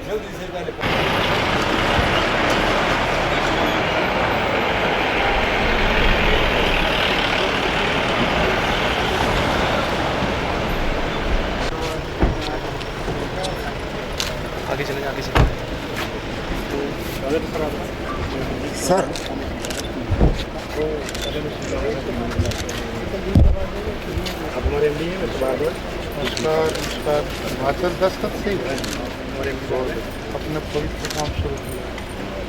आगे चले आगे चले सर आप हमारे एमडी हैं नमस्कार हिमाचल दस्तक से हमारे एमडी अपने पवित्र काम शुरू किया।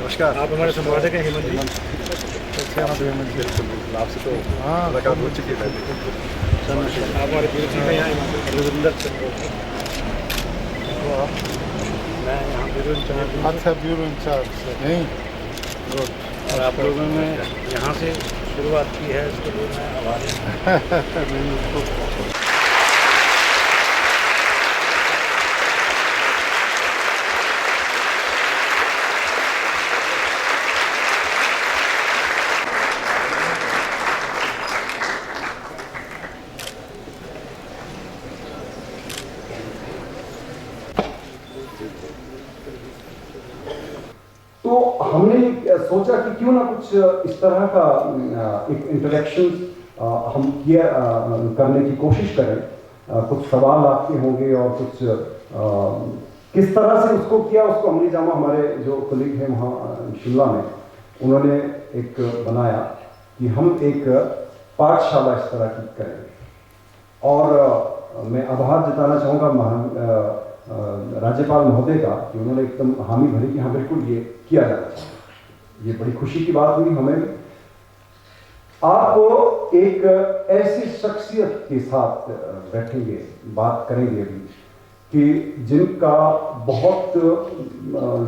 नमस्कार। आप हमारे संवादक हैं हेमंत जी। कैसे हैं आप हेमंत जी? बिल्कुल आपसे तो हाँ मुलाकात हो चुकी है पहले। आप हमारे ब्यूरो चीफ हैं यहाँ रविंदर चंद्र। तो आप मैं यहाँ ब्यूरो इंचार्ज हूँ। अच्छा ब्यूरो इंचार्ज से नहीं गुड। और आप लोगों ने यहाँ से शुरुआत की है, इसके लिए मैं आभारी हूँ। नहीं उसको तो हमने सोचा कि क्यों ना कुछ इस तरह का एक इंटरेक्शन हम किया करने की कोशिश करें। कुछ सवाल आपके होंगे और कुछ किस तरह से उसको किया, उसको अमली जामा हमारे जो कलीग हैं वहाँ शिमला में, उन्होंने एक बनाया कि हम एक पाठशाला इस तरह की करें। और मैं आभार जताना चाहूँगा राज्यपाल महोदय का कि उन्होंने एकदम हामी भरी कि हाँ बिल्कुल ये किया जाना चाहिए। ये बड़ी खुशी की बात हुई हमें। आप एक ऐसी शख्सियत के साथ बैठेंगे, बात करेंगे अभी कि जिनका बहुत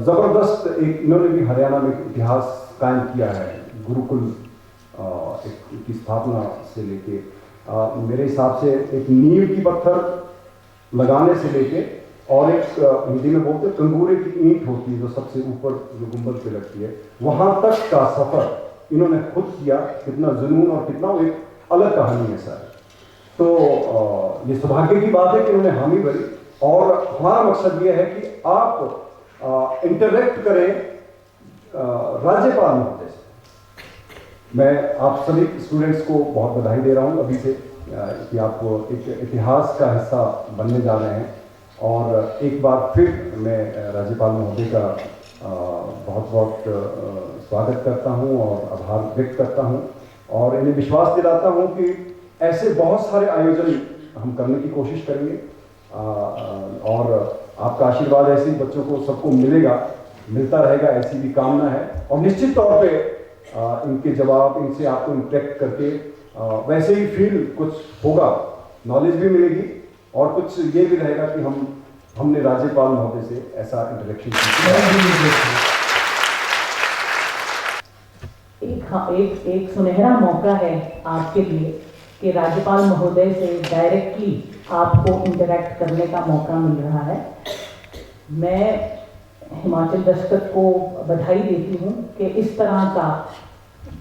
ज़बरदस्त एक, इन्होंने भी हरियाणा में इतिहास कायम किया है। गुरुकुल की स्थापना से लेके मेरे हिसाब से एक नींव की पत्थर लगाने से लेके, और एक हिंदी में बोलते कंगूरे की ईंट होती है जो सबसे ऊपर जो गुंबद पे लगती है, वहां तक का सफर इन्होंने खुद किया। कितना जुनून और कितना एक अलग कहानी है सर। तो ये सौभाग्य की बात है कि उन्होंने हामी भरी। और हमारा मकसद ये है कि आप इंटरेक्ट करें राज्यपाल महोदय से। मैं आप सभी स्टूडेंट्स को बहुत बधाई दे रहा हूँ अभी से कि आप एक इतिहास का हिस्सा बनने जा रहे हैं। और एक बार फिर मैं राज्यपाल महोदय का बहुत बहुत स्वागत करता हूं और आभार व्यक्त करता हूं, और इन्हें विश्वास दिलाता हूं कि ऐसे बहुत सारे आयोजन हम करने की कोशिश करेंगे। और आपका आशीर्वाद ऐसे ही बच्चों को सबको मिलेगा, मिलता रहेगा, ऐसी भी कामना है। और निश्चित तौर पे इनके जवाब, इनसे आपको इंटरेक्ट करके वैसे ही फील कुछ होगा, नॉलेज भी मिलेगी, और कुछ ये भी रहेगा कि हमने राज्यपाल महोदय से ऐसा इंटरेक्शन किया। एक सुनहरा मौका है आपके लिए कि राज्यपाल महोदय से डायरेक्टली आपको इंटरेक्ट करने का मौका मिल रहा है। मैं हिमाचल दस्तक को बधाई देती हूँ कि इस तरह का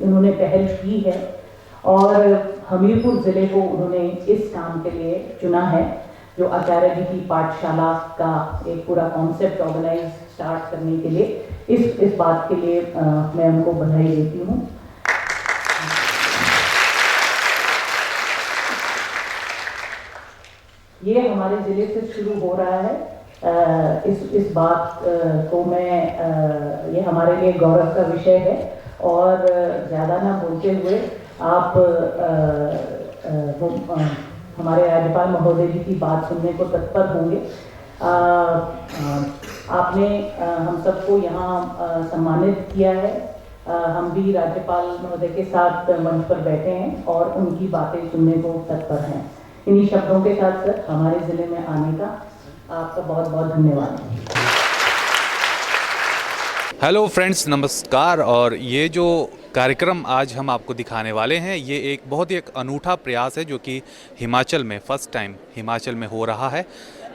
उन्होंने पहल की है, और हमीरपुर ज़िले को उन्होंने इस काम के लिए चुना है, जो आचार्य जी की पाठशाला का एक पूरा कॉन्सेप्ट ऑर्गेनाइज स्टार्ट करने के लिए। इस बात के लिए मैं उनको बधाई देती हूँ। ये हमारे ज़िले से शुरू हो रहा है। इस बात को मैं ये हमारे लिए गौरव का विषय है। और ज़्यादा ना बोलते हुए आप हमारे राज्यपाल महोदय जी की बात सुनने को तत्पर होंगे। आपने हम सबको यहाँ सम्मानित किया है। हम भी राज्यपाल महोदय के साथ मंच पर बैठे हैं और उनकी बातें सुनने को तत्पर हैं। इन्हीं शब्दों के साथ सर हमारे ज़िले में आने का आपका बहुत बहुत धन्यवाद। हेलो फ्रेंड्स, नमस्कार। और ये जो कार्यक्रम आज हम आपको दिखाने वाले हैं, ये एक बहुत ही अनूठा प्रयास है जो कि हिमाचल में फर्स्ट टाइम हिमाचल में हो रहा है।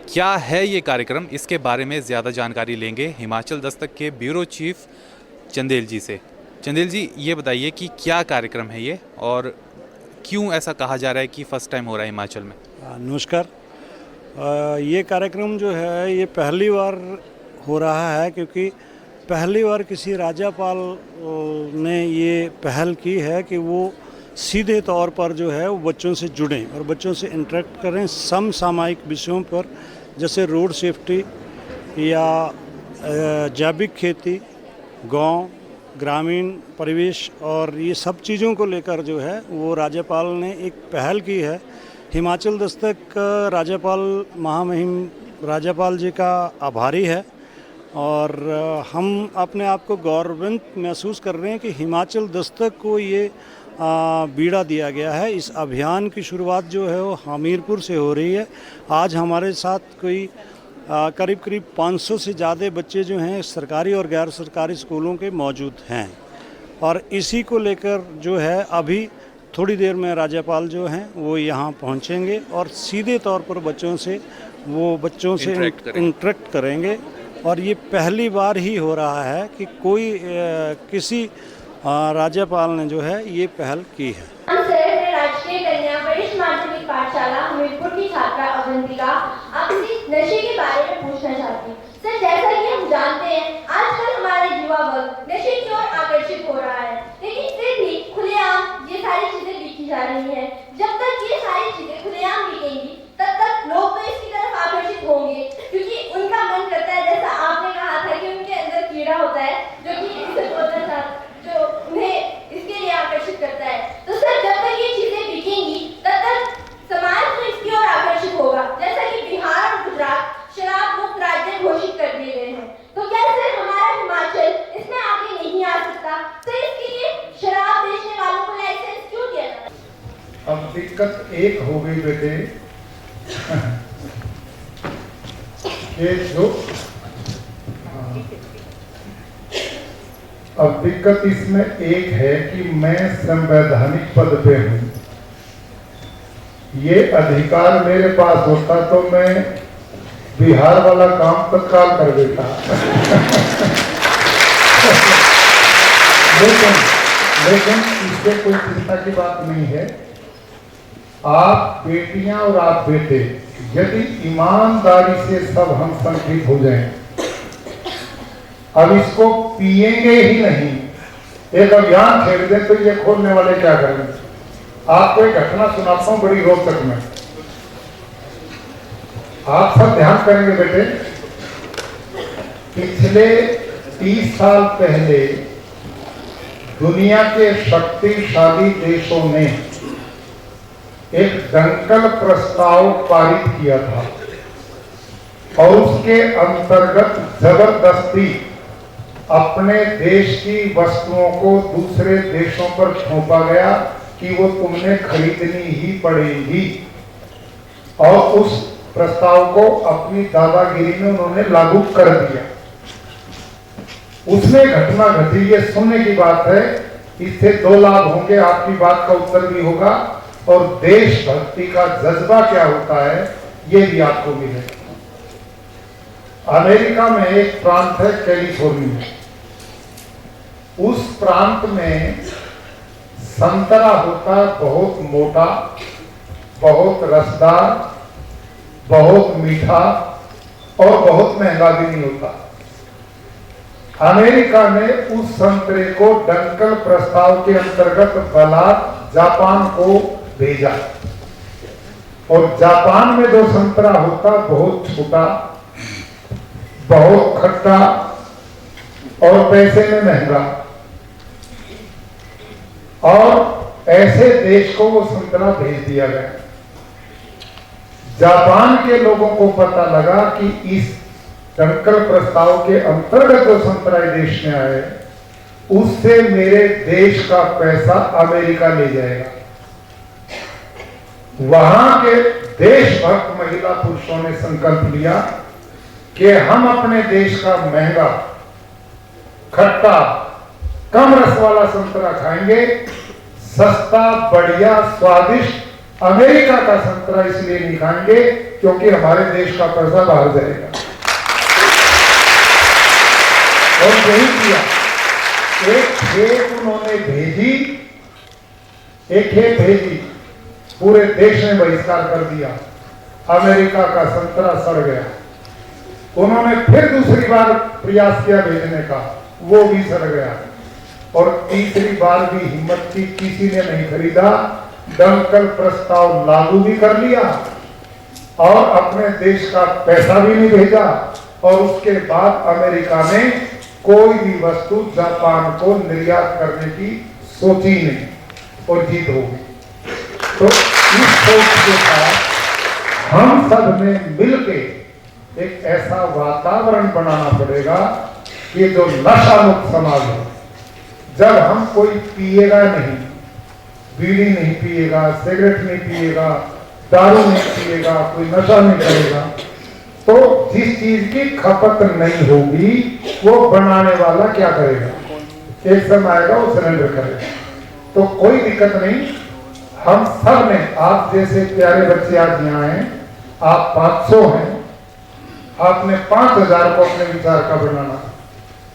क्या है ये कार्यक्रम, इसके बारे में ज़्यादा जानकारी लेंगे हिमाचल दस्तक के ब्यूरो चीफ चंदेल जी से। चंदेल जी, ये बताइए कि क्या कार्यक्रम है ये, और क्यों ऐसा कहा जा रहा है कि फ़र्स्ट टाइम हो रहा है हिमाचल में? नमस्कार। ये कार्यक्रम जो है ये पहली बार हो रहा है, क्योंकि पहली बार किसी राज्यपाल ने ये पहल की है कि वो सीधे तौर पर जो है वो बच्चों से जुड़ें और बच्चों से इंटरेक्ट करें समसामयिक विषयों पर, जैसे रोड सेफ्टी या जैविक खेती, गांव, ग्रामीण परिवेश और ये सब चीज़ों को लेकर जो है वो राज्यपाल ने एक पहल की है। हिमाचल दस्तक राज्यपाल महामहिम राज्यपाल जी का आभारी है और हम अपने आप को गौरवान्वित महसूस कर रहे हैं कि हिमाचल दस्तक को ये बीड़ा दिया गया है। इस अभियान की शुरुआत जो है वो हमीरपुर से हो रही है। आज हमारे साथ कोई करीब 500 से ज़्यादा बच्चे जो हैं सरकारी और गैर सरकारी स्कूलों के मौजूद हैं और इसी को लेकर जो है अभी थोड़ी देर में राज्यपाल जो हैं वो यहाँ पहुँचेंगे और सीधे तौर पर बच्चों से इंटरेक्ट करेंगे और ये पहली बार ही हो रहा है कि कोई किसी राज्यपाल ने जो है ये पहल की है। राजकीय कन्या वरिष्ठ माध्यमिक पाठशाला हमीरपुर की छात्रा अवंतिका आपसे नशे के बारे में पूछना चाहती हूँ। सर, जैसा कि हम जानते हैं आजकल हमारे युवा वर्ग नशे की ओर आकर्षित हो रहा है, लेकिन फिर भी खुलेआम ये सारी चीजें बिकी जा रही हैं। जब तक ये सारी चीजें खुलेआम बिकेंगी तब तक लोग तो इसकी तरफ आकर्षित होंगे, क्योंकि उनका मन करता है, जैसा आपने कहा था कि उनके अंदर कीड़ा होता है जो कि इससे बोलना चाहता, जो उन्हें इसके लिए आकर्षित करता है। तो सर, जब तक ये चीजें बिकेंगी तब तक समाज तो इसकी ओर आकर्षित होगा। जैसा कि बिहार और गुजरात शराब मुक्त राज्य घोषित कर दिए गए हैं, तो क्या सर हमारा हिमाचल इसमें आगे नहीं आ सकता? सर, इसके लिए शराब बेचने वालों को लाइसेंस क्यों दिया जाता है? अब दिक्कत एक हो गई बेटे कि जो अब दिक्कत इसमें एक है कि मैं संवैधानिक पद पे हूं। ये अधिकार मेरे पास होता तो मैं बिहार वाला काम तत्काल कर देता लेकिन इससे कोई चिंता की बात नहीं है। आप बेटियां और आप बेटे यदि ईमानदारी से सब हम संगठित हो जाएं, अब इसको पिएंगे ही नहीं, एक अभियान छेड़ दें तो ये खोलने वाले क्या करेंगे? आपको एक घटना सुनाता हूं बड़ी रोचक में, आप सब ध्यान करेंगे बेटे। पिछले 30 साल पहले दुनिया के शक्तिशाली देशों ने एक दंगल प्रस्ताव पारित किया था और उसके अंतर्गत जबरदस्ती अपने देश की वस्तुओं को दूसरे देशों पर थोपा गया कि वो तुमने खरीदनी ही पड़ेगी, और उस प्रस्ताव को अपनी दादागिरी में उन्होंने लागू कर दिया। उसमें घटना घटी, ये सुनने की बात है, इससे 2 लाभ होंगे, आपकी बात का उत्तर भी होगा और देशभक्ति का जज्बा क्या होता है ये भी आपको मिलेगा। अमेरिका में एक प्रांत है कैलिफोर्निया, उस प्रांत में संतरा होता है बहुत मोटा, बहुत रसदार, बहुत मीठा और बहुत महंगा भी नहीं होता। अमेरिका ने उस संतरे को दंगल प्रस्ताव के अंतर्गत बलात् जापान को भेजा और जापान में जो संतरा होता बहुत छोटा, बहुत खट्टा और पैसे में महंगा, और ऐसे देश को वो संतरा भेज दिया गया। जापान के लोगों को पता लगा कि इस दंगल प्रस्ताव के अंतर्गत जो संतरा देश में आए उससे मेरे देश का पैसा अमेरिका ले जाएगा। वहां के देशभक्त महिला पुरुषों ने संकल्प लिया कि हम अपने देश का महंगा, खट्टा, कम रस वाला संतरा खाएंगे, सस्ता, बढ़िया, स्वादिष्ट अमेरिका का संतरा इसलिए नहीं खाएंगे क्योंकि हमारे देश का पैसा बाहर जाएगा। और यही किया, एक खेप उन्होंने भेजी, एक खेप भेजी, पूरे देश ने बहिष्कार कर दिया, अमेरिका का संतरा सड़ गया। उन्होंने फिर दूसरी बार प्रयास किया भेजने का, वो भी सड़ गया। और तीसरी बार भी हिम्मत की किसी ने नहीं खरीदा, दमकल प्रस्ताव लागू भी कर लिया और अपने देश का पैसा भी नहीं भेजा। और उसके बाद अमेरिका ने कोई भी वस्तु जापान को निर्यात करने की सोची नहीं और जीत हो गई। तो इस सोच के साथ हम सब ने मिलके एक ऐसा वातावरण बनाना पड़ेगा कि जो नशा मुक्त समाज हो। जब हम कोई पिएगा नहीं, बीड़ी नहीं पिएगा, सिगरेट नहीं पिएगा, दारू नहीं पिएगा, कोई नशा नहीं करेगा, तो जिस चीज की खपत नहीं होगी वो बनाने वाला क्या करेगा? एक समय आएगा वो सरेंडर करेगा। तो कोई दिक्कत नहीं, हम सब ने, आप जैसे प्यारे बच्चे आज यहाँ हैं, आप 500 हैं, आपने 5000 को अपने विचार का बनाना,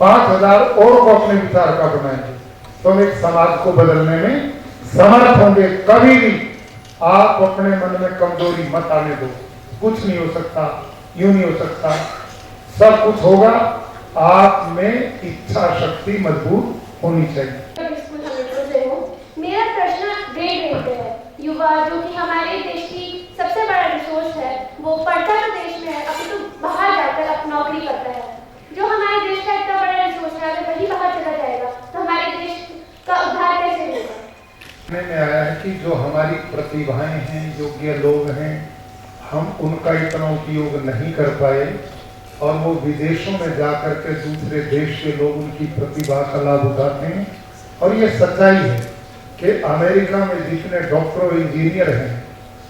5000 और को अपने विचार का बनाएंगे तो हम एक समाज को बदलने में समर्थ होंगे। कभी भी आप अपने मन में कमजोरी मत आने दो। कुछ नहीं हो सकता, यूं नहीं हो सकता, सब कुछ होगा। आप में इच्छा शक्ति मजबूत होनी चाहिए। मेरा प्रश्न ग्रेड रेट है। युवा जो कि हमारे देश की सबसे बड़ा रिसोर्स है, वो पढ़ता तो देश में है, अभी तो बाहर जाकर अपनी नौकरी करता है। जो हमारे देश का इतना बड़ा रिसोर्स है, अगर वही बाहर चला जाएगा तो हमारे देश का उद्धार कैसे होगा? में आया है कि जो हमारी प्रतिभाएं हैं, योग्य लोग हैं, हम उनका इतना उपयोग नहीं कर पाए और वो विदेशों में जाकर के दूसरे देश के लोग उनकी प्रतिभा का लाभ उठाते हैं। और ये सच्चाई है कि अमेरिका में जितने डॉक्टर और इंजीनियर हैं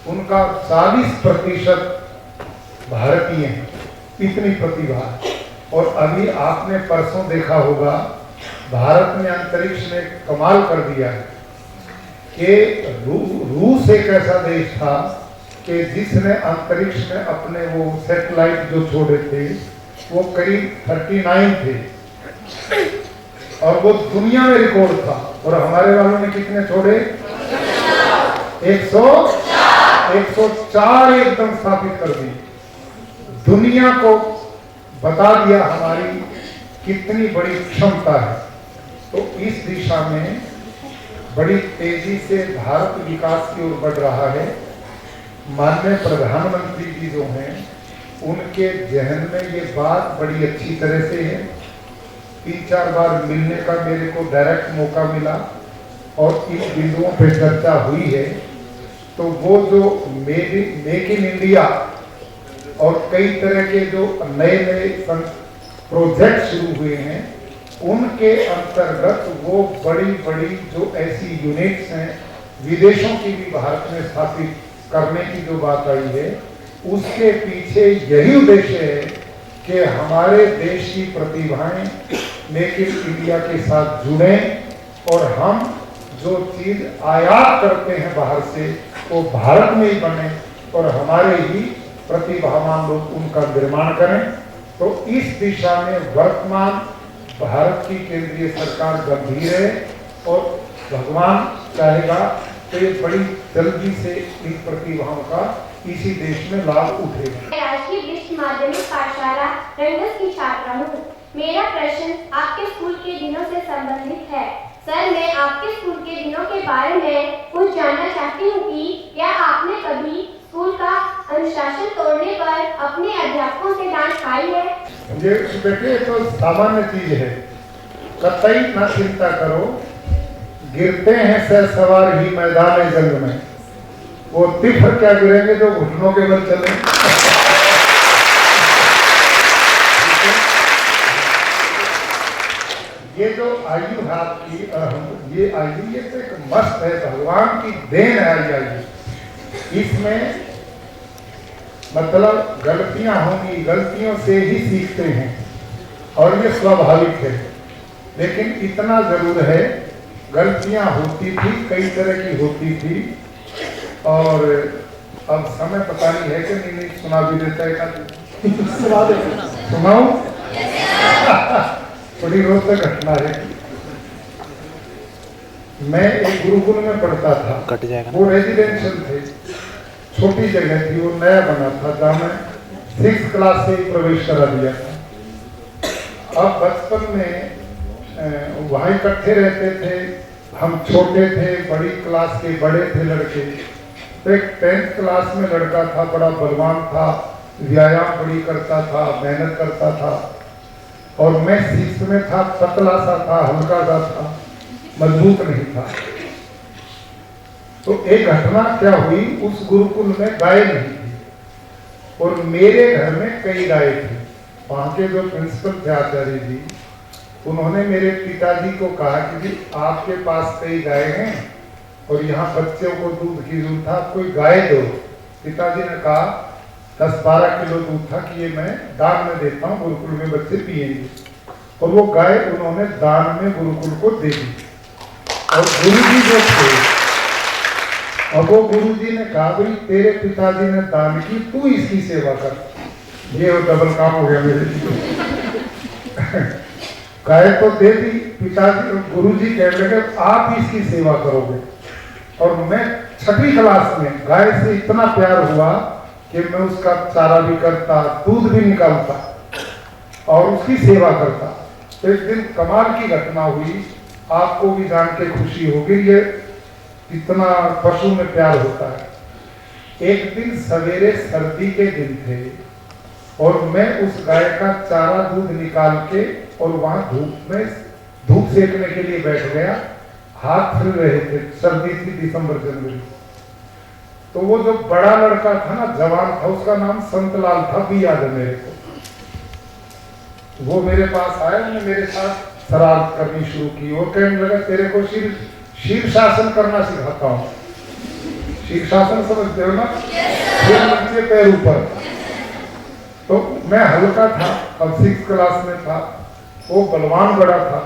उनका 40% भारतीय हैं, इतनी प्रतिभा। और अभी आपने परसों देखा होगा, भारत ने अंतरिक्ष में कमाल कर दिया है कि रूस एक ऐसा देश था कि जिसने अंतरिक्ष में अपने वो सैटेलाइट जो छोड़े थे वो करीब 39 थे और वो दुनिया में रिकॉर्ड था। और हमारे वालों ने कितने छोड़े? 104 एकदम स्थापित कर दी। दुनिया को बता दिया हमारी कितनी बड़ी क्षमता है। तो इस दिशा में बड़ी तेजी से भारत विकास की ओर बढ़ रहा है। माननीय प्रधानमंत्री जी जो हैं उनके जहन में ये बात बड़ी अच्छी तरह से है। 3-4 बार मिलने का मेरे को डायरेक्ट मौका मिला और इन बिंदुओं पे चर्चा हुई है। तो वो जो मेक इन इंडिया और कई तरह के जो नए नए प्रोजेक्ट शुरू हुए हैं उनके अंतर्गत वो बड़ी बड़ी जो ऐसी यूनिट्स हैं विदेशों की भी भारत में स्थापित करने की जो बात आई है, उसके पीछे यही उद्देश्य है कि हमारे देश की प्रतिभाएं मेक इन इंडिया के साथ जुड़े और हम जो चीज आयात करते हैं बाहर से वो भारत में ही बने और हमारे ही प्रतिभावान लोग उनका निर्माण करें। तो इस दिशा में वर्तमान भारत की केंद्रीय सरकार गंभीर है और भगवान चाहेगा तो ये बड़ी जल्दी से इन प्रतिभाओं का इसी देश में लाभ उठेगा। मैं राजकीय वरिष्ठ माध्यमिक पाठशाला रंगस की छात्रा हूँ। मेरा प्रश्न आपके स्कूल के दिनों से संबंधित है। सर, मैं आपके स्कूल के दिनों के बारे में कुछ जानना चाहती हूँ कि क्या आपने कभी स्कूल का अनुशासन तोड़ने पर अपने अध्यापकों से डांट खाई है? ये बेटे तो सामान्य चीज है, कतई ना चिंता करो। गिरते हैं सर सवार ही मैदान जंग में, वो तिफर क्या गिरेंगे जो घुटनों के बल चले। ये जो आयु है आपकी, ये आयु ये तो एक मस्त है, भगवान की देन है आयु। इसमें मतलब गलतियां होंगी, गलतियों से ही सीखते हैं और ये स्वाभाविक है। लेकिन इतना जरूर है, गलतियां होती थी, कई तरह की होती थी और अब समय पता नहीं है कि नहीं सुना भी देता है। सुनाऊं? बड़ी रोचक घटना है। मैं एक गुरुकुल में पढ़ता था, वो रेजिडेंशियल थे, छोटी जगह थी, वो नया बना था, जहाँ मैं 6th क्लास से ही प्रवेश करा दिया था। अब बचपन में वहाँ इकट्ठे रहते थे, हम छोटे थे, बड़ी क्लास के बड़े थे लड़के। तो एक 10th क्लास में लड़का था, बड़ा बलवान था, व्यायाम बड़ी करता था, मेहनत करता था, और मैं 6th में था, पतला सा था, हल्का सा था, मजबूत नहीं था। तो एक घटना क्या हुई, उस गुरुकुल में गाय नहीं थी और मेरे घर में कई गाय थी। वहाँ के जो प्रिंसिपल थे आचार्य जी, उन्होंने मेरे पिताजी को कहा कि जी आपके पास कई गाय हैं और यहाँ बच्चों को दूध की जरूरत था, कोई गाय दो। पिताजी ने कहा 10-12 किलो दूध था कि ये मैं दान में देता हूँ, गुरुकुल में बच्चे पिएंगे। और वो गाय उन्होंने दान में गुरुकुल को दे दी। और गुरुजी जो थे, और वो गुरुजी ने कहा भाई तेरे पिताजी ने दान की, तू इसकी सेवा कर। ये डबल काम हो गया मेरे लिए। गाय तो दे दी, पिताजी गुरुजी कह लगे आप इसकी सेवा करोगे। और मैं 6वीं क्लास में गाय से इतना प्यार हुआ कि मैं उसका चारा भी करता, दूध भी निकालता और उसकी सेवा करता। तो एक दिन कमाल की घटना हुई, आपको भी जान के खुशी होगी ये कितना पशु में प्यार होता है। एक दिन सवेरे सर्दी के दिन थे और मैं उस गाय का चारा दूध निकाल के और वहां धूप सेकने के लिए बैठ गया। हाथ फिर रहे थे, सर्दी थी, दिसंबर जनवरी। तो वो जो बड़ा लड़का था ना, जवान था, उसका नाम संतलाल था, भी याद है मेरे को। वो मेरे पास आया, उन्होंने मेरे साथ शरारत करनी शुरू की। वो कहने लगा तेरे को शीर्षासन करना सिखाता हूँ। शीर्षासन समझते हो ना? फिर नीचे पैर ऊपर। तो मैं हल्का था, अब 6th क्लास में था, वो बलवान बड़ा था।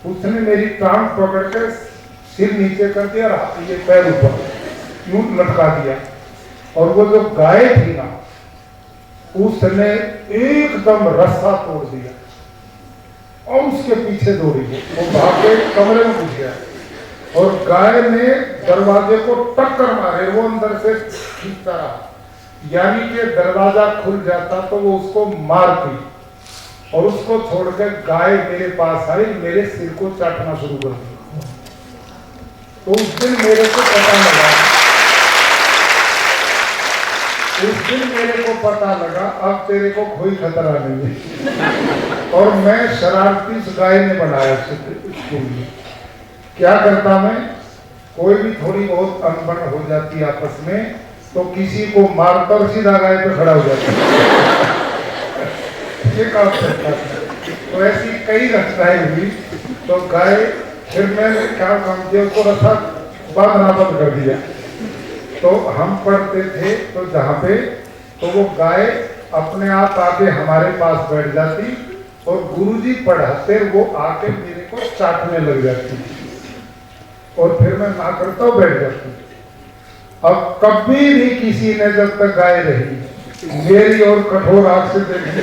उसने मेरी टांग पकड़ के सिर नीचे कर दिया, ये पैर ऊपर यूं लटका दिया। और वो जो गाय थी ना, उसने एकदम रस्सा तोड़ दिया और उसके पीछे दौड़ी। वो भाग के कमरे में घुस गया और गाय ने दरवाजे को टक्कर मारे, वो अंदर से खींचता रहा। यानी कि दरवाजा खुल जाता तो वो उसको मारती, और उसको छोड़कर गाय मेरे पास आई, मेरे सिर को चाटना शुरू कर दिया। तो उस दिन मेरे को पता लगा अब तेरे को कोई खतरा नहीं है। और मैं शरारती उस गाय ने बनाया स्कूल में। क्या करता मैं, कोई भी थोड़ी बहुत अनबन हो जाती आपस में तो किसी को मारता और सीधा गाय पे खड़ा हो जाता। ये काम करता था। तो ऐसी कई घटनाएं हुई। तो गाय, फिर मैंने क्या काम किया, उसको रस्सा बांधना बंद कर दिया। तो हम पढ़ते थे तो जहाँ पे, तो वो गाय अपने आप आके हमारे पास बैठ जाती और गुरुजी पढ़ाते, वो आके मेरे को चाटने लग जाती और फिर मैं ना करता हूँ बैठ जाती। अब कभी भी किसी ने जब तक गाय रही मेरी और कठोर आंख से देखने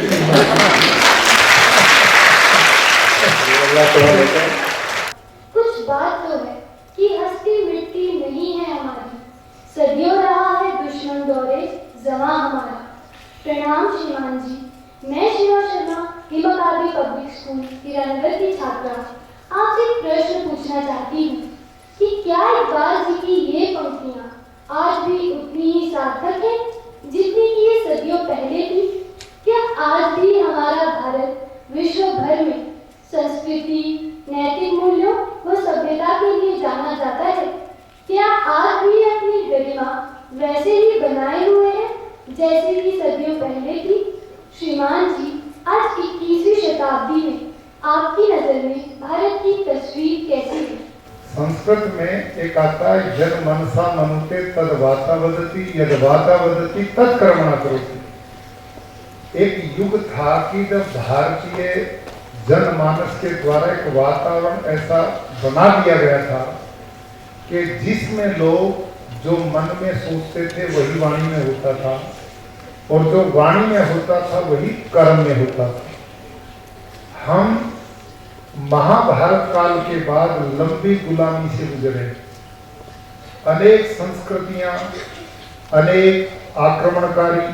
कुछ बात तो है कि हस्ती मिट्टी नहीं है हमारी, सदियों रहा है दुश्मन दौरे जमा हमारा। प्रणाम श्रीमान जी, मैं शिवा शर्मा, हिमकाली पब्लिक स्कूल हीरानगर की छात्रा आपसे एक प्रश्न पूछना चाहती हूँ कि क्या इकबाल जी की ये पंक्तियाँ आज भी उतनी ही सार्थक है जितनी कि ये सदियों पहले थी? क्या आज भी हमारा भारत विश्व भर में संस्कृति, नैतिक मूल्यों व सभ्यता के लिए जाना जाता है? क्या आज भी अपनी गरिमा वैसे ही बनाए हुए हैं जैसे कि सदियों पहले थी? श्रीमान जी, आज 21वीं शताब्दी में आपकी नजर में भारत की तस्वीर कैसी है? संस्कृत में एक आता है, यद मनसा मनुते तद वाता वदति, यद वाता वदति तद कर्मणा करोति। एक युग था कि जब भारतीय जनमानस के द्वारा एक वातावरण ऐसा बना दिया गया था कि जिसमें लोग जो मन में सोचते थे वही वाणी में होता था और जो वाणी में होता था वही कर्म में होता था। हम महाभारत काल के बाद लंबी गुलामी से गुजरे। अनेक संस्कृतियां, अनेक आक्रमणकारी,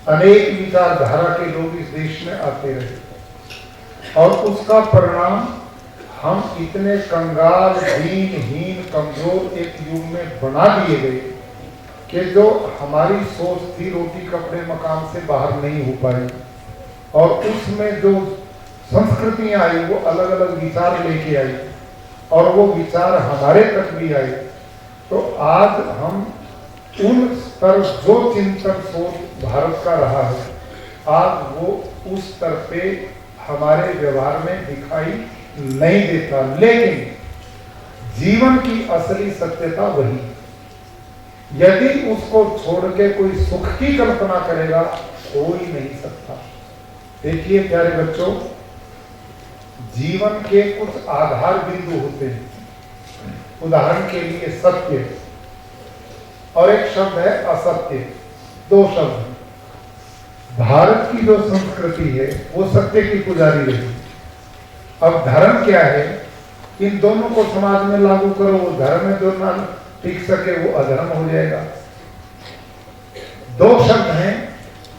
अनेक विचारधारा के लोग इस देश में आते रहे और उसका परिणाम हम इतने कंगाल, दीनहीन, कमजोर एक युग में बना दिए गए कि जो हमारी सोच थी रोटी कपड़े मकान से बाहर नहीं हो पाई और उसमें जो संस्कृतियां आई वो अलग अलग विचार लेके आई और वो विचार हमारे तक भी आए। तो आज हम उन स्तर जो चिंतन सोच भारत का रहा है आज वो उस स्तर पे हमारे व्यवहार में दिखाई नहीं देता, लेकिन जीवन की असली सत्यता वही। यदि उसको छोड़ के कोई सुख की कल्पना करेगा कोई नहीं सकता। देखिए प्यारे बच्चों, जीवन के कुछ आधार बिंदु होते हैं। उदाहरण के लिए सत्य और एक शब्द है असत्य, दो शब्द। भारत की जो संस्कृति है वो सत्य की पुजारी रही। अब धर्म क्या है, इन दोनों को समाज में लागू करो, वो धर्म है, जो ना टिक सके वो अधर्म हो जाएगा। दो शब्द हैं,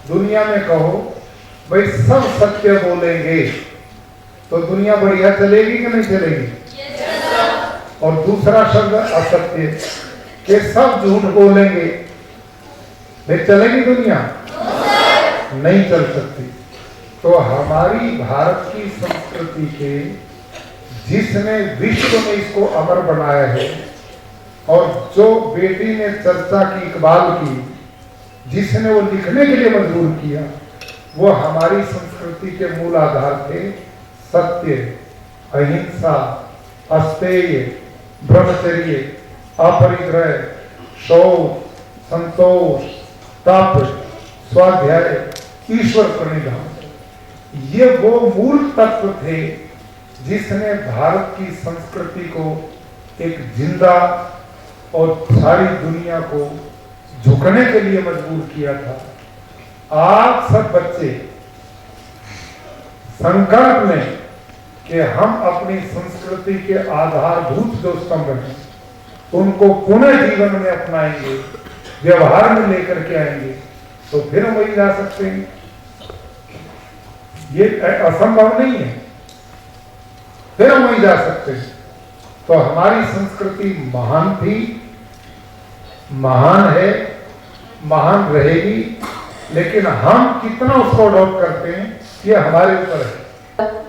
दुनिया में कहो भाई सब सत्य बोलेंगे तो दुनिया बढ़िया चलेगी कि नहीं चलेगी? और दूसरा शब्द असत्य कि सब झूठ बोलेंगे, नहीं चलेगी दुनिया? नहीं चल सकती। तो हमारी भारत की संस्कृति के जिसने विश्व में इसको अमर बनाया है और जो बेटी ने चर्चा की, इकबाल की, जिसने वो लिखने के लिए मजबूर किया, वो हमारी संस्कृति के मूल आधार थे सत्य, अहिंसा, अस्तेय, ब्रह्मचर्य, अपरिग्रह, शौच, संतोष, तप, स्वाध्याय, ईश्वर प्रणिधान। ये वो मूल तत्व थे जिसने भारत की संस्कृति को एक जिंदा और सारी दुनिया को झुकने के लिए मजबूर किया था। आज सब बच्चे संकल्प लें कि हम अपनी संस्कृति के आधारभूत जो स्तंभ हैं उनको पुनः जीवन में अपनाएंगे, व्यवहार में लेकर के आएंगे, तो फिर हम वही जा सकते हैं। ये असंभव नहीं है, फिर हम वही जा सकते हैं। तो हमारी संस्कृति महान थी, महान है, महान रहेगी, लेकिन हम कितना उसको अडॉप्ट करते हैं ये हमारे ऊपर है।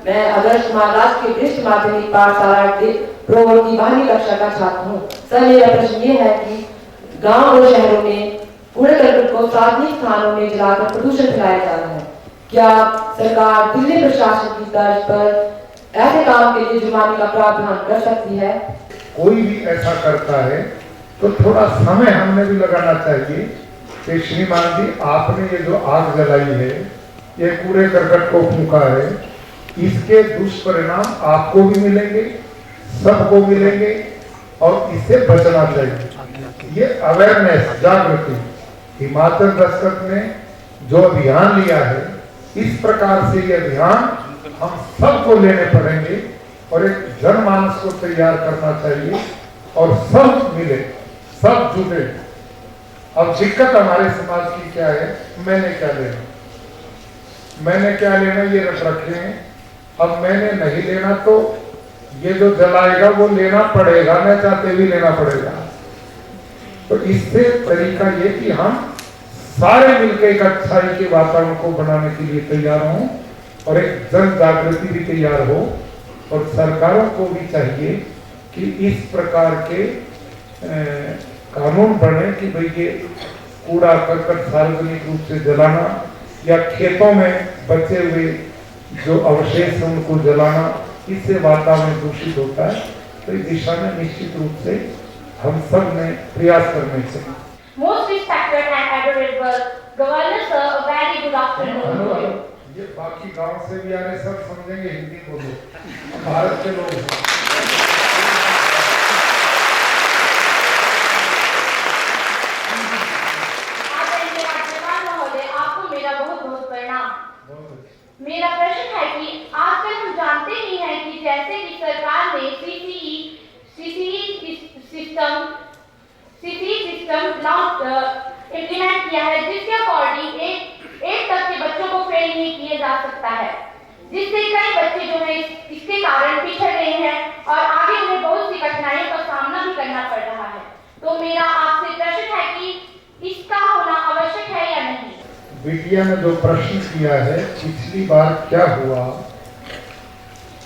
मैं आदर्श महाराज के वरिष्ठ माध्यमिक पाठशाला प्रोवर की 12वीं कक्षा का छात्र हूँ। सर, मेरा प्रश्न ये है कि गांव और शहरों में कूड़े करकट को सार्वजनिक स्थानों में जलाकर प्रदूषण फैलाया जा रहा है। क्या सरकार दिल्ली प्रशासन की तर्ज पर ऐसे काम के लिए जुर्माने का प्रावधान कर सकती है? कोई भी ऐसा करता है तो थोड़ा समय हमने भी लगाना चाहिए कि श्रीमान जी आपने ये जो आग जलाई है, ये कूड़े करकट को फूंका है, इसके दुष्परिणाम आपको भी मिलेंगे, सबको मिलेंगे और इससे बचना चाहिए। ये अवेयरनेस, जागृति हिमाचल दस्तक ने जो अभियान लिया है, इस प्रकार से ये अभियान हम सबको लेने पड़ेंगे और एक जनमानस को तैयार करना चाहिए और सब मिले, सब जुटे। अब दिक्कत हमारे समाज की क्या है, मैंने क्या लेना, मैंने क्या लेना ये रख रखे हैं। अब मैंने नहीं लेना तो ये जो जलाएगा वो लेना पड़ेगा, न चाहते भी लेना पड़ेगा। तो इससे तरीका ये कि हम सारे मिलकर एक अच्छाई के वातावरण को बनाने के लिए तैयार हों और एक जन जागृति भी तैयार हो और सरकारों को भी चाहिए कि इस प्रकार के कानून बने कि भाई ये कूड़ा करकट सार्वजनिक रूप से जलाना या खेतों में बचे हुए जो अवशेष हैं उनको जलाना, इससे वातावरण दूषित होता है। तो इस दिशा में निश्चित रूप से हम सब ने प्रयास करने चाहिए। Most respected and adorable Governor sir, a very good afternoon. ये बाकी गांव से भी आ रहे, सब समझेंगे हिंदी बोलो, भारत के लोग हैं। मेरा प्रश्न है कि आजकल हम जानते ही हैं कि जैसे कि सरकार ने सिस्टम इम्प्लीमेंट किया है, जिसके अकॉर्डिंग एक 8 तक के बच्चों को फेल नहीं किया जा सकता है, जिससे कई बच्चे जो है इसके कारण पिछड़ गए हैं और आगे उन्हें बहुत सी कठिनाइयों का सामना भी करना पड़ रहा है। तो मेरा आपसे प्रश्न है कि इसका होना आवश्यक है या नहीं? बिटिया ने जो प्रश्न किया है, पिछली बार क्या हुआ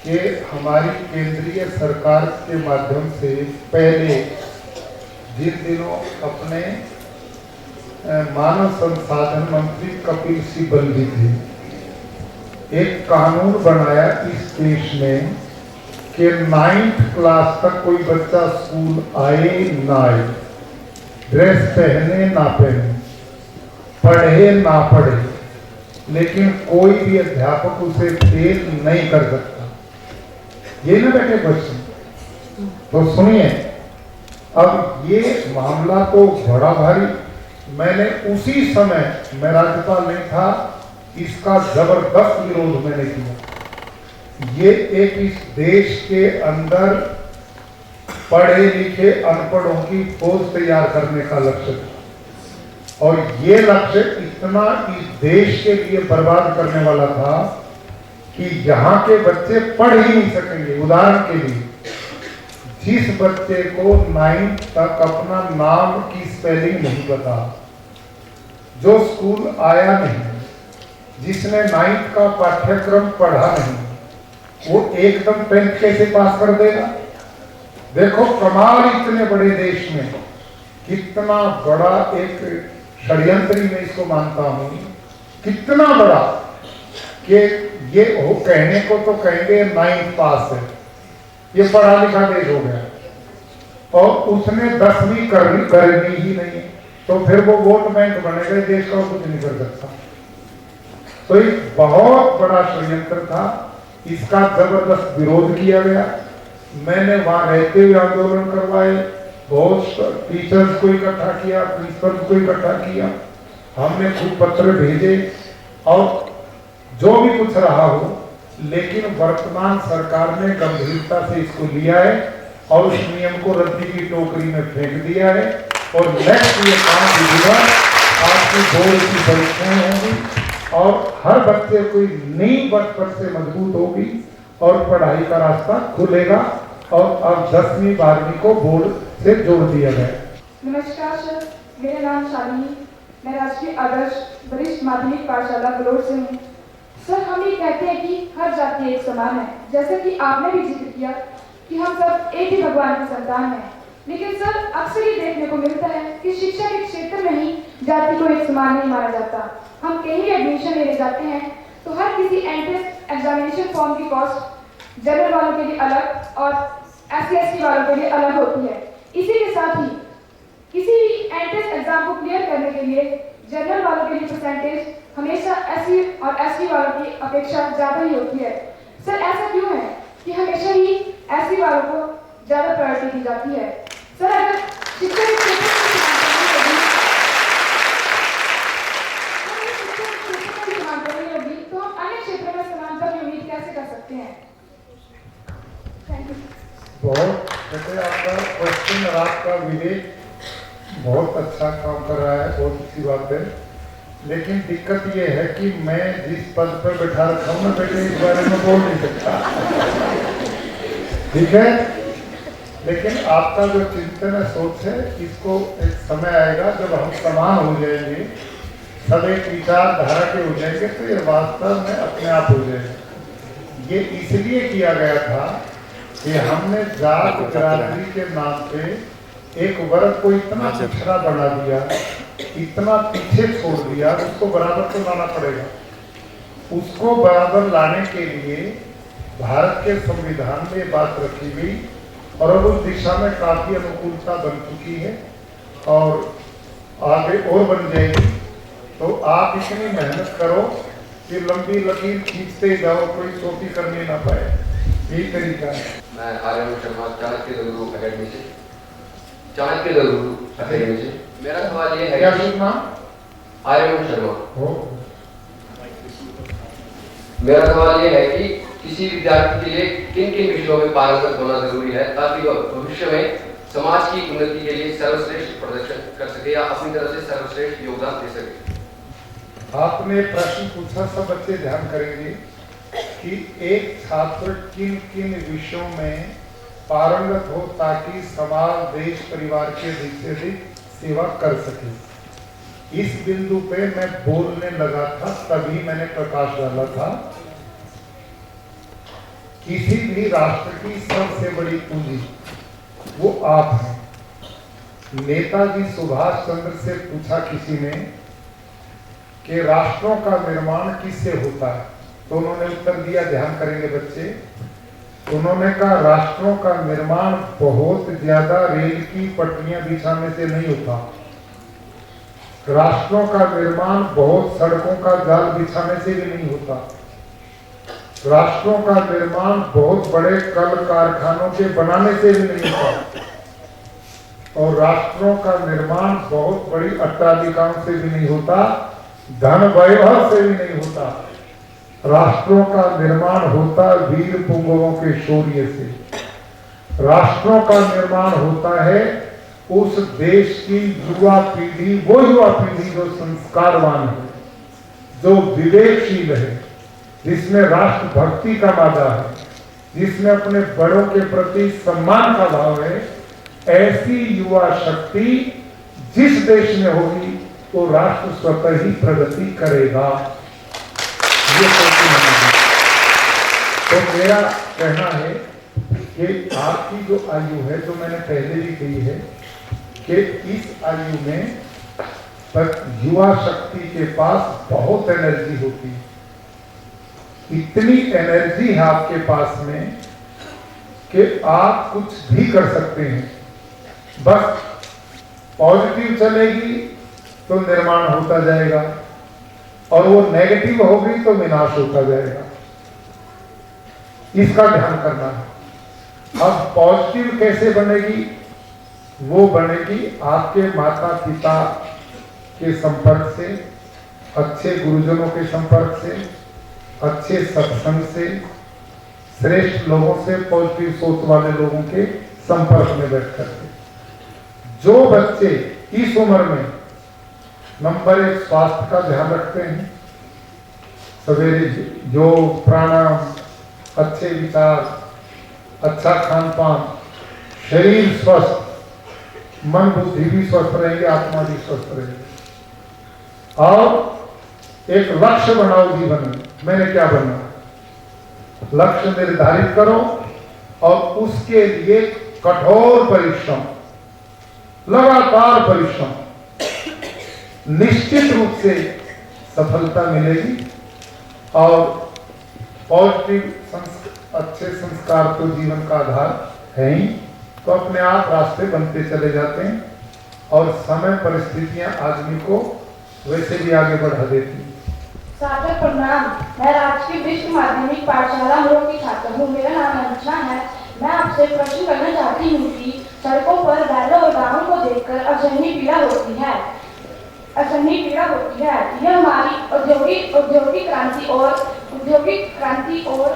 कि हमारी केंद्रीय सरकार के माध्यम से पहले जिन दिनों अपने मानव संसाधन मंत्री कपिल सिब्बल जी थे, एक कानून बनाया इस देश में कि 9th क्लास तक कोई बच्चा स्कूल आए ना आए, ड्रेस पहने ना पहने, पढ़े ना पढ़े, लेकिन कोई भी अध्यापक उसे फेल नहीं कर सकता। ये ना बेटे क्वेश्चन, तो सुनिए, अब ये मामला तो बड़ा भारी, मैंने उसी समय, मैं राज्यपाल नहीं था, इसका जबरदस्त विरोध मैंने किया। ये एक इस देश के अंदर पढ़े लिखे अनपढ़ों की फौज तैयार करने का लक्ष्य था, और ये लक्ष्य इतना इस देश के लिए बर्बाद करने वाला था कि यहाँ के बच्चे पढ़ ही नहीं सकेंगे। उदाहरण के लिए, जिस बच्चे को 9th तक अपना नाम की स्पेलिंग नहीं पता, जो स्कूल आया नहीं, जिसने 9th का पाठ्यक्रम पढ़ा नहीं, वो एकदम 10th कैसे पास कर देगा? देखो कमाल, इतने बड़े देश में कितना बड़ा एक षड्यंत्र मैं इसको मानता हूं, कितना बड़ा कि ये हो, कहने को तो कहेंगे 9th पास है, ये पढ़ा लिखा देश हो गया, और उसने 10वीं करनी ही नहीं, तो फिर वो वोट बैंक बनेगा, देश का कुछ नहीं कर सकता। तो एक बहुत बड़ा षड्यंत्र था, इसका जबरदस्त विरोध किया गया। मैंने वहां रहते हुए आंदोलन करवाए, बहुत टीचर्स को इकट्ठा किया, प्रिंसिपल को इकट्ठा किया, हमने खुद पत्र भेजे, और जो भी कुछ रहा हो, लेकिन वर्तमान सरकार ने गंभीरता से इसको लिया है और उस नियम को रद्दी की टोकरी में फेंक दिया है। और नेक्स्ट ये काम होगा, आपकी बोर्ड की परीक्षाएं होंगी और हर बच्चे को नई बचपन से मजबूत होगी और पढ़ाई का रास्ता खुलेगा। और अब 10वीं 12वीं को बोर्ड से जोड़ दिया गया। नमस्कार सर, मेरा नाम शालिनी, मैं राष्ट्रीय आदर्श वरिष्ठ माध्यमिक पाठशाला बलौर से हूँ। सर, हम ये कहते हैं कि हर जाति एक समान है, जैसे कि आपने भी जिक्र किया कि हम सब एक ही भगवान की संतान हैं। लेकिन सर, अक्सर ये देखने को मिलता है कि शिक्षा के क्षेत्र में ही जाति को एक समान नहीं माना जाता। हम कहीं भी एडमिशन लेने जाते हैं तो हर किसी एंट्रेंस एग्जामिनेशन फॉर्म की कॉस्ट जनरल वालों के लिए अलग और SC/ST वालों के लिए अलग होती है। इसी के साथ ही किसी भी एंट्रेंस एग्जाम को क्लियर करने के लिए जनरल वालों के लिए परसेंटेज हमेशा SC और ST वालों की अपेक्षा ज्यादा ही होती है। सर, ऐसा क्यों है कि हमेशा ही SC वालों को ज्यादा प्रायोरिटी दी जाती है? सर, अगर शिक्षा के क्षेत्र में समानता नहीं होगी तो हम अन्य क्षेत्रों में समानता की उम्मीद कैसे कर सकते हैं? Thank you. बहुत जैसे आपका क्वेश्चन और आपका विवेक बहुत अच्छा काम कर रहा है, बहुत अच्छी बात है। लेकिन दिक्कत ये है कि मैं जिस पद पर बैठा रखा हूँ, मैं बेटे इस बारे में बोल नहीं सकता, ठीक है। लेकिन आपका जो चिंतन है, सोच है, इसको एक समय आएगा जब हम समान हो जाएंगे, सब एक विचारधारा के हो जाएंगे, तो ये वास्तव में अपने आप हो जाएगा। ये इसलिए किया गया था कि हमने जात बिरादरी के नाम पे एक वर्ग को इतना पिछड़ा बना दिया, इतना पीछे छोड़ दिया, उसको बराबर तो लाना पड़ेगा। उसको बराबर लाने के लिए भारत के संविधान में बात रखी गई और अब उस दिशा में काफी अनुकूलता बन चुकी है और आगे और बन जाएगी। तो आप इतनी मेहनत करो कि लंबी लकीर खींचते जाओ, कोई चोटी करने ना पाए, यही तरीका है। मैं आर्यन शर्मा, चाणक्य दलगुरु अकेडमी से। चाणक्य दलगुरु अकेडमी से मेरा सवाल ये है, क्या सुनना? आर्यन शर्मा। हो, मेरा सवाल ये है कि किसी विद्यार्थी के लिए किन किन विषयों में पारंगत होना जरूरी है ताकि वह भविष्य में समाज की उन्नति के लिए सर्वश्रेष्ठ प्रदर्शन कर सके या अपनी तरफ से सर्वश्रेष्ठ योगदान दे सके? आपने प्रश्न पूछा, सब बच्चे ध्यान करेंगे कि एक छात्र किन किन विषयों में पारंगत हो ताकि समाज, देश, परिवार के अधिक से अधिक सेवा कर सके। इस बिंदु पे मैं बोलने लगा था, तभी मैंने प्रकाश डाला था। किसी भी राष्ट्र की सबसे बड़ी पूंजी वो आप हैं। नेताजी सुभाष चंद्र से पूछा किसी ने कि राष्ट्रों का निर्माण किससे होता है, तो उन्होंने उत्तर दिया, ध्यान करेंगे बच्चे, उन्होंने कहा राष्ट्रों का निर्माण बहुत ज्यादा रेल की पटरियां बिछाने से नहीं होता, राष्ट्रों का निर्माण बहुत सड़कों का जाल बिछाने से भी नहीं होता, राष्ट्रों का निर्माण बहुत बड़े कल कारखानों के बनाने से भी नहीं होता, और राष्ट्रों का निर्माण बहुत बड़ी अट्टालिकाओं से भी नहीं होता, धन वैभव से भी नहीं होता। राष्ट्रों का निर्माण होता वीर पुंगवों के शौर्य से। राष्ट्रों का निर्माण होता है उस देश की युवा पीढ़ी, वो युवा पीढ़ी जो संस्कारवान है, जो विवेकशील है, जिसमें राष्ट्र भक्ति का वादा है, जिसमें अपने बड़ों के प्रति सम्मान का भाव है। ऐसी युवा शक्ति जिस देश में होगी तो राष्ट्र स्वतः ही प्रगति करेगा। ये तो मेरा कहना है कि आपकी जो आयु है, जो मैंने पहले भी कही है कि इस आयु में युवा शक्ति के पास बहुत एनर्जी होती है। इतनी एनर्जी है आपके पास में कि आप कुछ भी कर सकते हैं। बस पॉजिटिव चलेगी तो निर्माण होता जाएगा, और वो नेगेटिव होगी तो विनाश होता जाएगा। इसका ध्यान करना है। अब पॉजिटिव कैसे बनेगी? वो बनेगी आपके माता पिता के संपर्क से, अच्छे गुरुजनों के संपर्क से, अच्छे सत्संग से, श्रेष्ठ लोगों से, पॉजिटिव सोच वाले लोगों के संपर्क में बैठ करके। जो बच्चे इस उम्र में नंबर 1 स्वास्थ्य का ध्यान रखते हैं, सवेरे योग, प्राणायाम, अच्छे विचार, अच्छा खान पान, शरीर स्वस्थ, मन बुद्धि भी स्वस्थ रहेंगे, आत्मा भी स्वस्थ रहेगी। और एक लक्ष्य बनाओ जीवन में, मैंने क्या बनना, लक्ष्य निर्धारित करो और उसके लिए कठोर परिश्रम, लगातार परिश्रम, निश्चित रूप से सफलता मिलेगी। और पॉजिटिव अच्छे संस्कार तो जीवन का आधार है ही, तो अपने आप रास्ते बनते चले जाते हैं और समय परिस्थितियां आदमी को वैसे भी आगे बढ़ा देती हैं। सादर प्रणाम। मैं राजकीय विश्व माध्यमिक पाठशाला मोड़ की छात्र हूँ। मेरा नाम अंजना है। मैं आपसे प्रश्न करना चाहती हूँ कि सड़कों पर बैलों और गायों को देखकर असहनीय पीड़ा होती है। यह हमारी औद्योगिक क्रांति और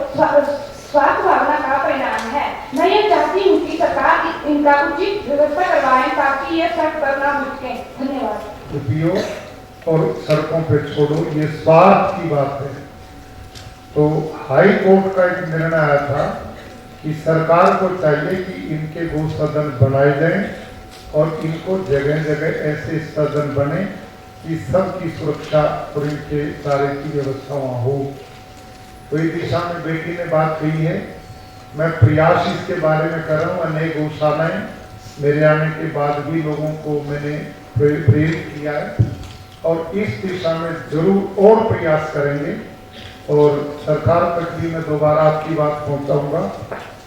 स्वार्थ भावना का परिणाम है। मैं ये चाहती हूँ कि सरकार इनका उचित व्यवस्था करवाएं ताकि ये सड़क पर ना भटकें। धन्यवाद। और सड़कों पे छोड़ो, ये स्वार्थ की बात है। तो हाई कोर्ट का एक निर्णय आया था कि सरकार को चाहिए कि इनके गो सदन बनाए जाएं और इनको जगह जगह ऐसे सदन बने कि सबकी सुरक्षा और इनके सारे की व्यवस्था वहाँ हो। तो इस दिशा में बेटी ने बात कही है। मैं प्रयास इसके बारे में कर रहा हूँ। अनेक गौशालाएं मेरे आने के बाद भी लोगों को मैंने प्रेरित किया है और इस दिशा में जरूर और प्रयास करेंगे। और सरकार तक भी मैं दोबारा आपकी बात पहुंचाऊंगा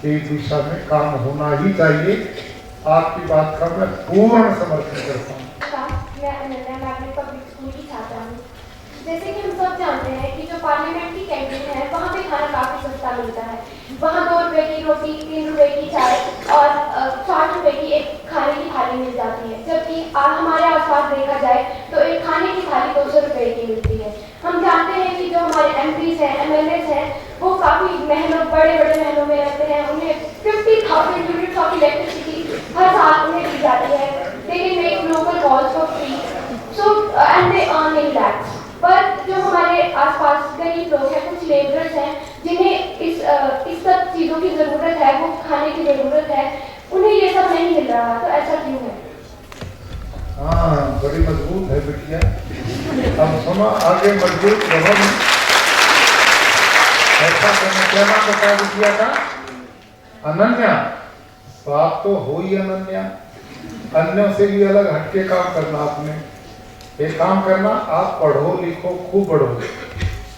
कि इस दिशा में काम होना ही चाहिए। आपकी बात का मैं पूर्ण समर्थन करता हूँ। मैं पब्लिक स्कूल की छात्रा हूँ। जैसे कि हम सब जानते हैं कि जो पार्लियामेंट की कैंटीन है वहाँ पे खाना काफी सस्ता मिलता है। वहाँ 2 रुपए की रोटी, 3 रुपए की चाय और 60 रुपए की एक खाने की थाली मिल जाती है। जबकि हमारे आसपास देखा जाए तो एक खाने की थाली 200 रुपए की मिलती है। हम जानते हैं कि जो हमारे MPs हैं, MLAs हैं, वो काफी महलों, बड़े बड़े महलों में रहते हैं। उन्हें 50,000 यूनिट्स ऑफ इलेक्ट्रिसिटी हर साल उन्हें दी जाती है। They can make local calls for free, so and they earn in lakhs. But आसपास गरीब लोग हैं, कुछ लेबरर्स हैं जिन्हें इस सब चीज़ों की ज़रूरत है, वो खाने की ज़रूरत है, उन्हें ये सब नहीं मिल रहा, तो ऐसा क्यों है? हाँ, बड़ी मजबूत है बिटिया। अब सुनो आगे मजबूत रहो। ऐसा क्या नाम बता बिटिया का? अनन्या। तो आप तो हो ही अनन्या। अन्यों से भी अलग हटके काम करना आपने। एक काम करना, आप पढ़ो लिखो खूब पढ़ो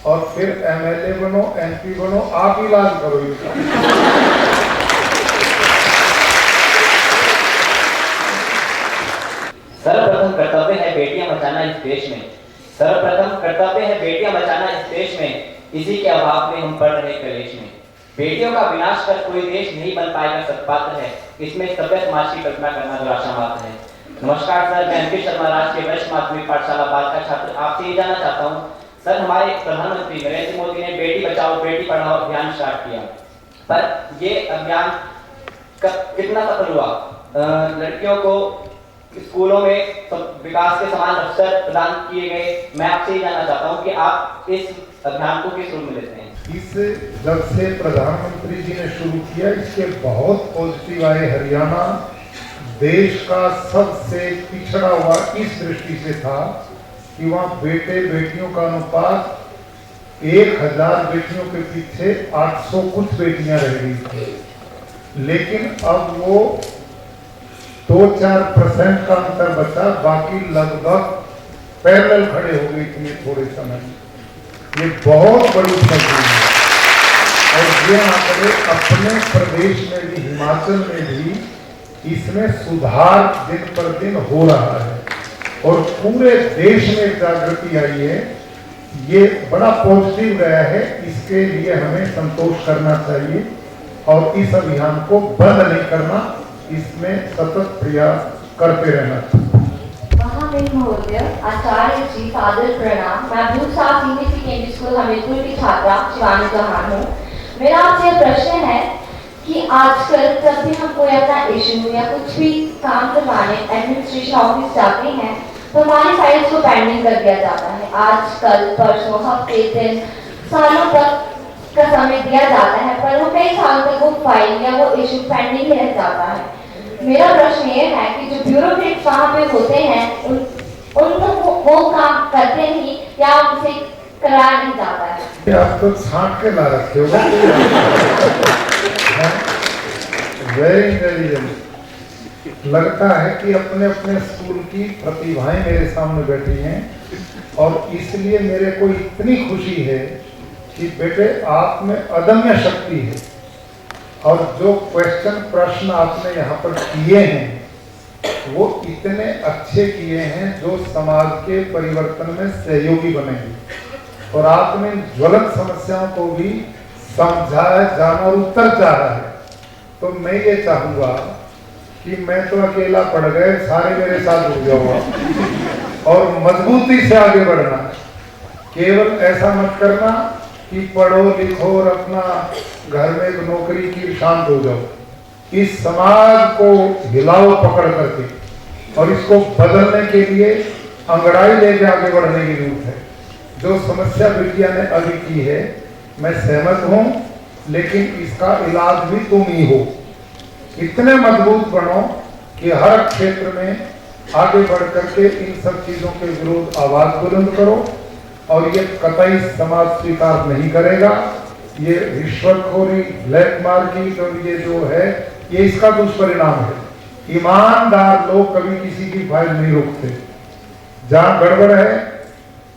और फिर एमएलए बनो, एमपी बनो, आप इलाज करो इनका। सर्वप्रथम कर्तव्य है बेटियां बचाना इस देश में। सर्वप्रथम कर्तव्य है बेटियां बचाना इस देश में। इसी के अभाव में हम पढ़ रहे कलेश में। बेटियों का विनाश कर कोई देश नहीं बन पाएगा सत्पात्र है। इसमें सभ्य समाज की कल्पना करना दुराशा मात्र है। नमस्कार सर, मैं MP शर्मा राजकीय वरिष्ठ माध्यमिक पाठशाला बाल का छात्र आपसे ये जानना चाहता हूँ सर, हमारे प्रधानमंत्री नरेंद्र मोदी ने बेटी बचाओ बेटी पढ़ाओ अभियान स्टार्ट किया, पर ये अभियान कितना सफल हुआ? लड़कियों को स्कूलों में विकास के समान अवसर प्रदान किए गए? मैं आपसे ये जानना चाहता हूँ कि आप इस अभियान को किस रूप में लेते हैं? इस जब से प्रधानमंत्री जी ने शुरू किया, इसके बहुत पॉजिटिव आए। हरियाणा देश का सबसे पिछड़ा हुआ इस दृष्टि से था कि वहाँ बेटे बेटियों का अनुपात 1000 बेटियों के पीछे 800 कुछ बेटियां रह गई थी। लेकिन अब वो 2-4% का अंतर बचा, बाकी लगभग पैरेलल खड़े हो गए इतने थोड़े समय में। ये बहुत बड़ी उपलब्धि है और ये आंकड़े अपने प्रदेश में भी, हिमाचल में भी इसमें सुधार दिन पर दिन हो रहा है और पूरे देश में जागृति आई है। ये बड़ा पॉजिटिव गया है, इसके लिए हमें संतोष करना चाहिए और इस अभियान को बंद नहीं करना, इसमें सतत प्रयास करते रहना चाहिए। महामहिम महोदय, आचार्य जी, सादर प्रणाम। मैं भूसा सीबीएसई केंद्रीय स्कूल हमीरपुर की छात्रा शिवानी चौहान हूँ। मेरा आपसे प्रश्न है कि आजकल जब भी हम कोई अपना इशू या कुछ भी काम करवाने एडमिनिस्ट्रेशन ऑफिस जाते हैं तो हमारी फाइल्स को पेंडिंग कर दिया जाता है। आजकल परसों, हफ्ते, दिन, सालों तक का समय दिया जाता है, पर वो कई सालों तक वो फाइल या वो इशू पेंडिंग ही रह जाता है। मेरा प्रश्न ये है कि जो ब्यूरोक्रेट्स वहाँ पे होते हैं उनको वो काम करते नहीं या उनसे कराया नहीं जाता है? आप तो छांट के ला रखे हो। Very intelligent. लगता है कि अपने अपने स्कूल की प्रतिभाएं मेरे सामने बैठी हैं और इसलिए मेरे को इतनी खुशी है कि बेटे आप में अदम्य शक्ति है और जो प्रश्न आपने यहाँ पर किए हैं वो इतने अच्छे किए हैं जो समाज के परिवर्तन में सहयोगी बनेंगे और आपने ज्वलंत समस्याओं को भी समझाया जाना और उत्तर चाहा है। तो मैं ये चाहूंगा कि मैं तो अकेला पड़ गए, सारे मेरे साथ जुड़ जाओ और मजबूती से आगे बढ़ना। केवल ऐसा मत करना कि पढ़ो लिखो और अपना घर में एक नौकरी की शांत हो जाओ। इस समाज को हिलाओ पकड़ करके और इसको बदलने के लिए अंगड़ाई लेके आगे बढ़ने की जरूरत है। जो समस्या बिटिया ने अभी की है मैं सहमत हूं, लेकिन इसका इलाज भी तुम ही हो। इतने मजबूत बनो कि हर क्षेत्र में आगे बढ़ करके इन सब चीजों के विरोध आवाज बुलंद करो और ये कतई समाज स्वीकार नहीं करेगा। ये रिश्वतखोरी, ब्लैक मार्केट और ये जो है ये इसका दुष्परिणाम है। ईमानदार लोग कभी किसी की फाइल नहीं रोकते। जहां गड़बड़ है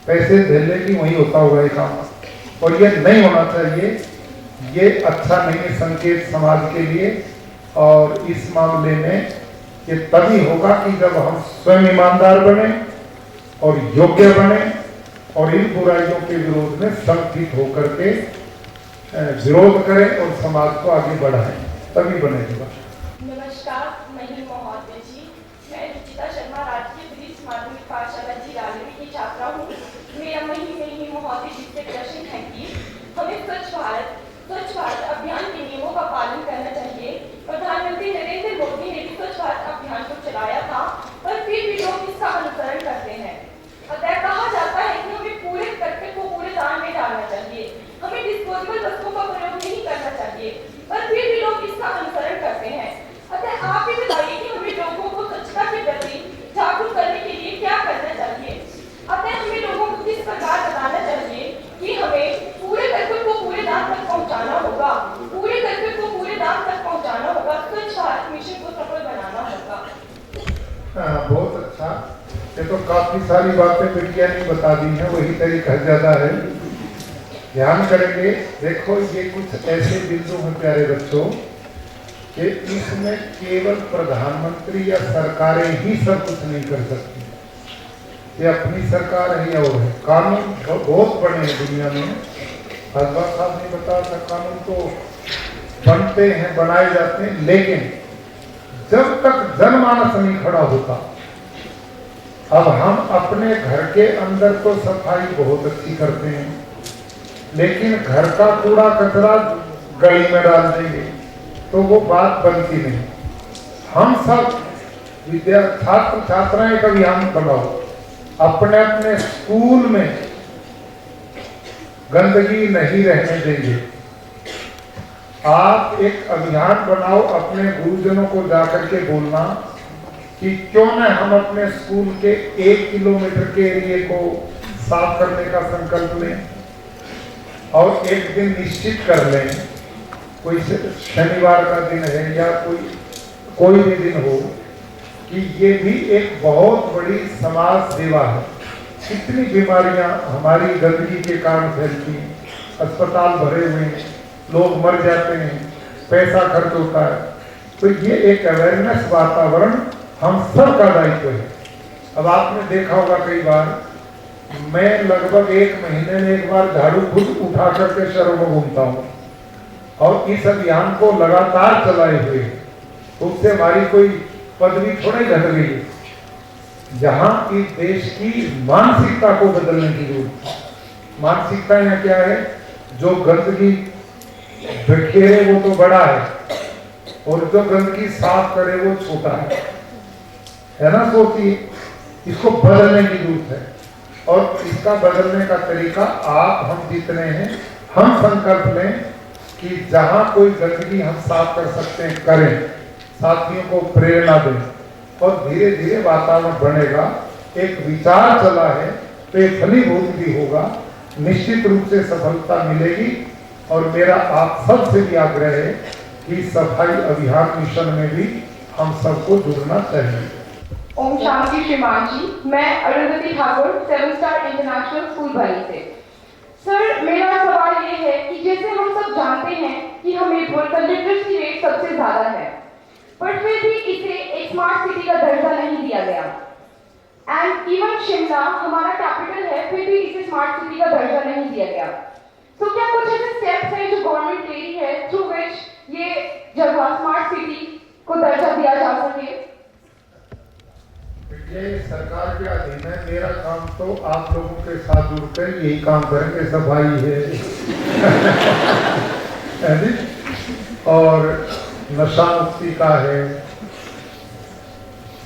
पैसे झेलने की वही होता होगा ये काम और ये नहीं होना चाहिए। ये अच्छा नहीं है संकेत समाज के लिए और इस मामले में ये तभी होगा कि जब हम स्वयं ईमानदार बने और योग्य बने और इन बुराइयों के विरोध में संगठित होकर के विरोध करें और समाज को आगे बढ़ाएं, तभी बनेगा। नमस्कार महिम महोदय जी, मैं रुचिता शर्मा राजकीय वरिष्ठ माध्यमिक पाठशाला जिराली की छात्रा हूँ। मेरा महिम महोदय जी से प्रश्न है कि हमें स्वच्छ भारत अभियान के नियमों का पालन करना चाहिए। प्रधानमंत्री नरेंद्र मोदी ने भी स्वच्छ भारत अभियान को चलाया था, पर फिर भी लोग इसका अनुसरण करते हैं। अतः कहा जाता है कि हमें पूरे कर्तव्य को पूरे दान जबरदस्तों का प्रयोग नहीं करना चाहिए, पर फिर भी लोग इसका अनुसरण करते हैं। अतः आप ही बताइए कि हमें लोगों को स्वच्छता के प्रति जागरूक करने के लिए क्या करना चाहिए। अतः हमें लोगों को किस प्रकार बताना चाहिए कि हमें पूरे कर्तव्य को पूरे दाम तक पहुंचाना होगा, पूरे कर्तव्य को पूरे दाम तक पहुंचाना होगा, स्वच्छ भारत मिशन को सफल बनाना होगा। बहुत अच्छा। ये तो काफी सारी बातें विज्ञानी बता दी हैं, वही तरीका ज्यादा है। ध्यान करेंगे, देखो ये कुछ ऐसे बिंदु हैं प्यारे बच्चों कि इसमें केवल प्रधानमंत्री या सरकारें ही सब कुछ नहीं कर सकती। ये अपनी सरकार है या वो है। कानून बहुत बने हैं दुनिया में। हजवा साहब ने बताया था कानून तो बनते हैं, बनाए जाते हैं, लेकिन जब तक जनमानस नहीं खड़ा होता। अब हम अपने घर के अंदर तो सफाई बहुत अच्छी करते हैं, लेकिन घर का कूड़ा कचरा गली में डाल देंगे तो वो बात बनती नहीं। हम सब छात्र छात्राएं एक अभियान बनाओ, अपने अपने स्कूल में गंदगी नहीं रहने देंगे। आप एक अभियान बनाओ, अपने गुरुजनों को जाकर के बोलना कि क्यों न हम अपने स्कूल के 1 किलोमीटर के एरिया को साफ करने का संकल्प लें और एक दिन निश्चित कर लें, कोई शनिवार का दिन है या कोई भी दिन हो, कि ये भी एक बहुत बड़ी समाज सेवा है। कितनी बीमारियां हमारी गंदगी के कारण फैलती हैं, अस्पताल भरे हुए हैं, लोग मर जाते हैं, पैसा खर्च होता है। तो ये एक अवेयरनेस वातावरण हम सब का दायित्व है। अब आपने देखा होगा कई बार, मैं लगभग 1 महीने में एक बार झाड़ू खुद उठा करके शहरों में घूमता हूँ और इस अभियान को लगातार चलाए हुए, तो उससे हमारी कोई पदवी थोड़ी घट गई है। जहां इस देश की मानसिकता को बदलने की जरूरत है। मानसिकता यहाँ क्या है? जो गंदगी बिखेरे वो तो बड़ा है और जो गंदगी साफ करे वो छोटा है ना। सोचिए, इसको बदलने की जरूरत है और इसका बदलने का तरीका आप हम जितने हैं, हम संकल्प लें कि जहां कोई गंदगी हम साफ कर सकते हैं करें, साथियों को प्रेरणा दें और धीरे धीरे वातावरण बनेगा। एक विचार चला है तो एक फलीभूत भी होगा, निश्चित रूप से सफलता मिलेगी। और मेरा आप सब से भी आग्रह है कि सफाई अभियान मिशन में भी हम सबको जुड़ना चाहिए। ओम शांति श्रीमान जी, मैं Arundhati Thakur 7 star international school भरी से। सर, मेरा सवाल ये है कि जैसे हम सब जानते हैं कि हमीरपुर का लिटरेसी रेट सबसे ज्यादा है, पर फिर भी इसे एक स्मार्ट सिटी का दर्जा नहीं दिया गया। एंड इवन शिमला हमारा कैपिटल है, फिर भी इसे स्मार्ट सिटी का दर्जा नहीं दिया गया। तो क्या कुछ ऐसे स्टेप्स हैं जो गवर्नमेंट ले रही है थ्रू विच ये जगह स्मार्ट सिटी को दर्जा दिया जा सके? ये सरकार के अधीन है। मेरा काम तो आप लोगों के साथ जुड़कर यही काम करेंगे। सफाई है और नशा मुक्ति का है,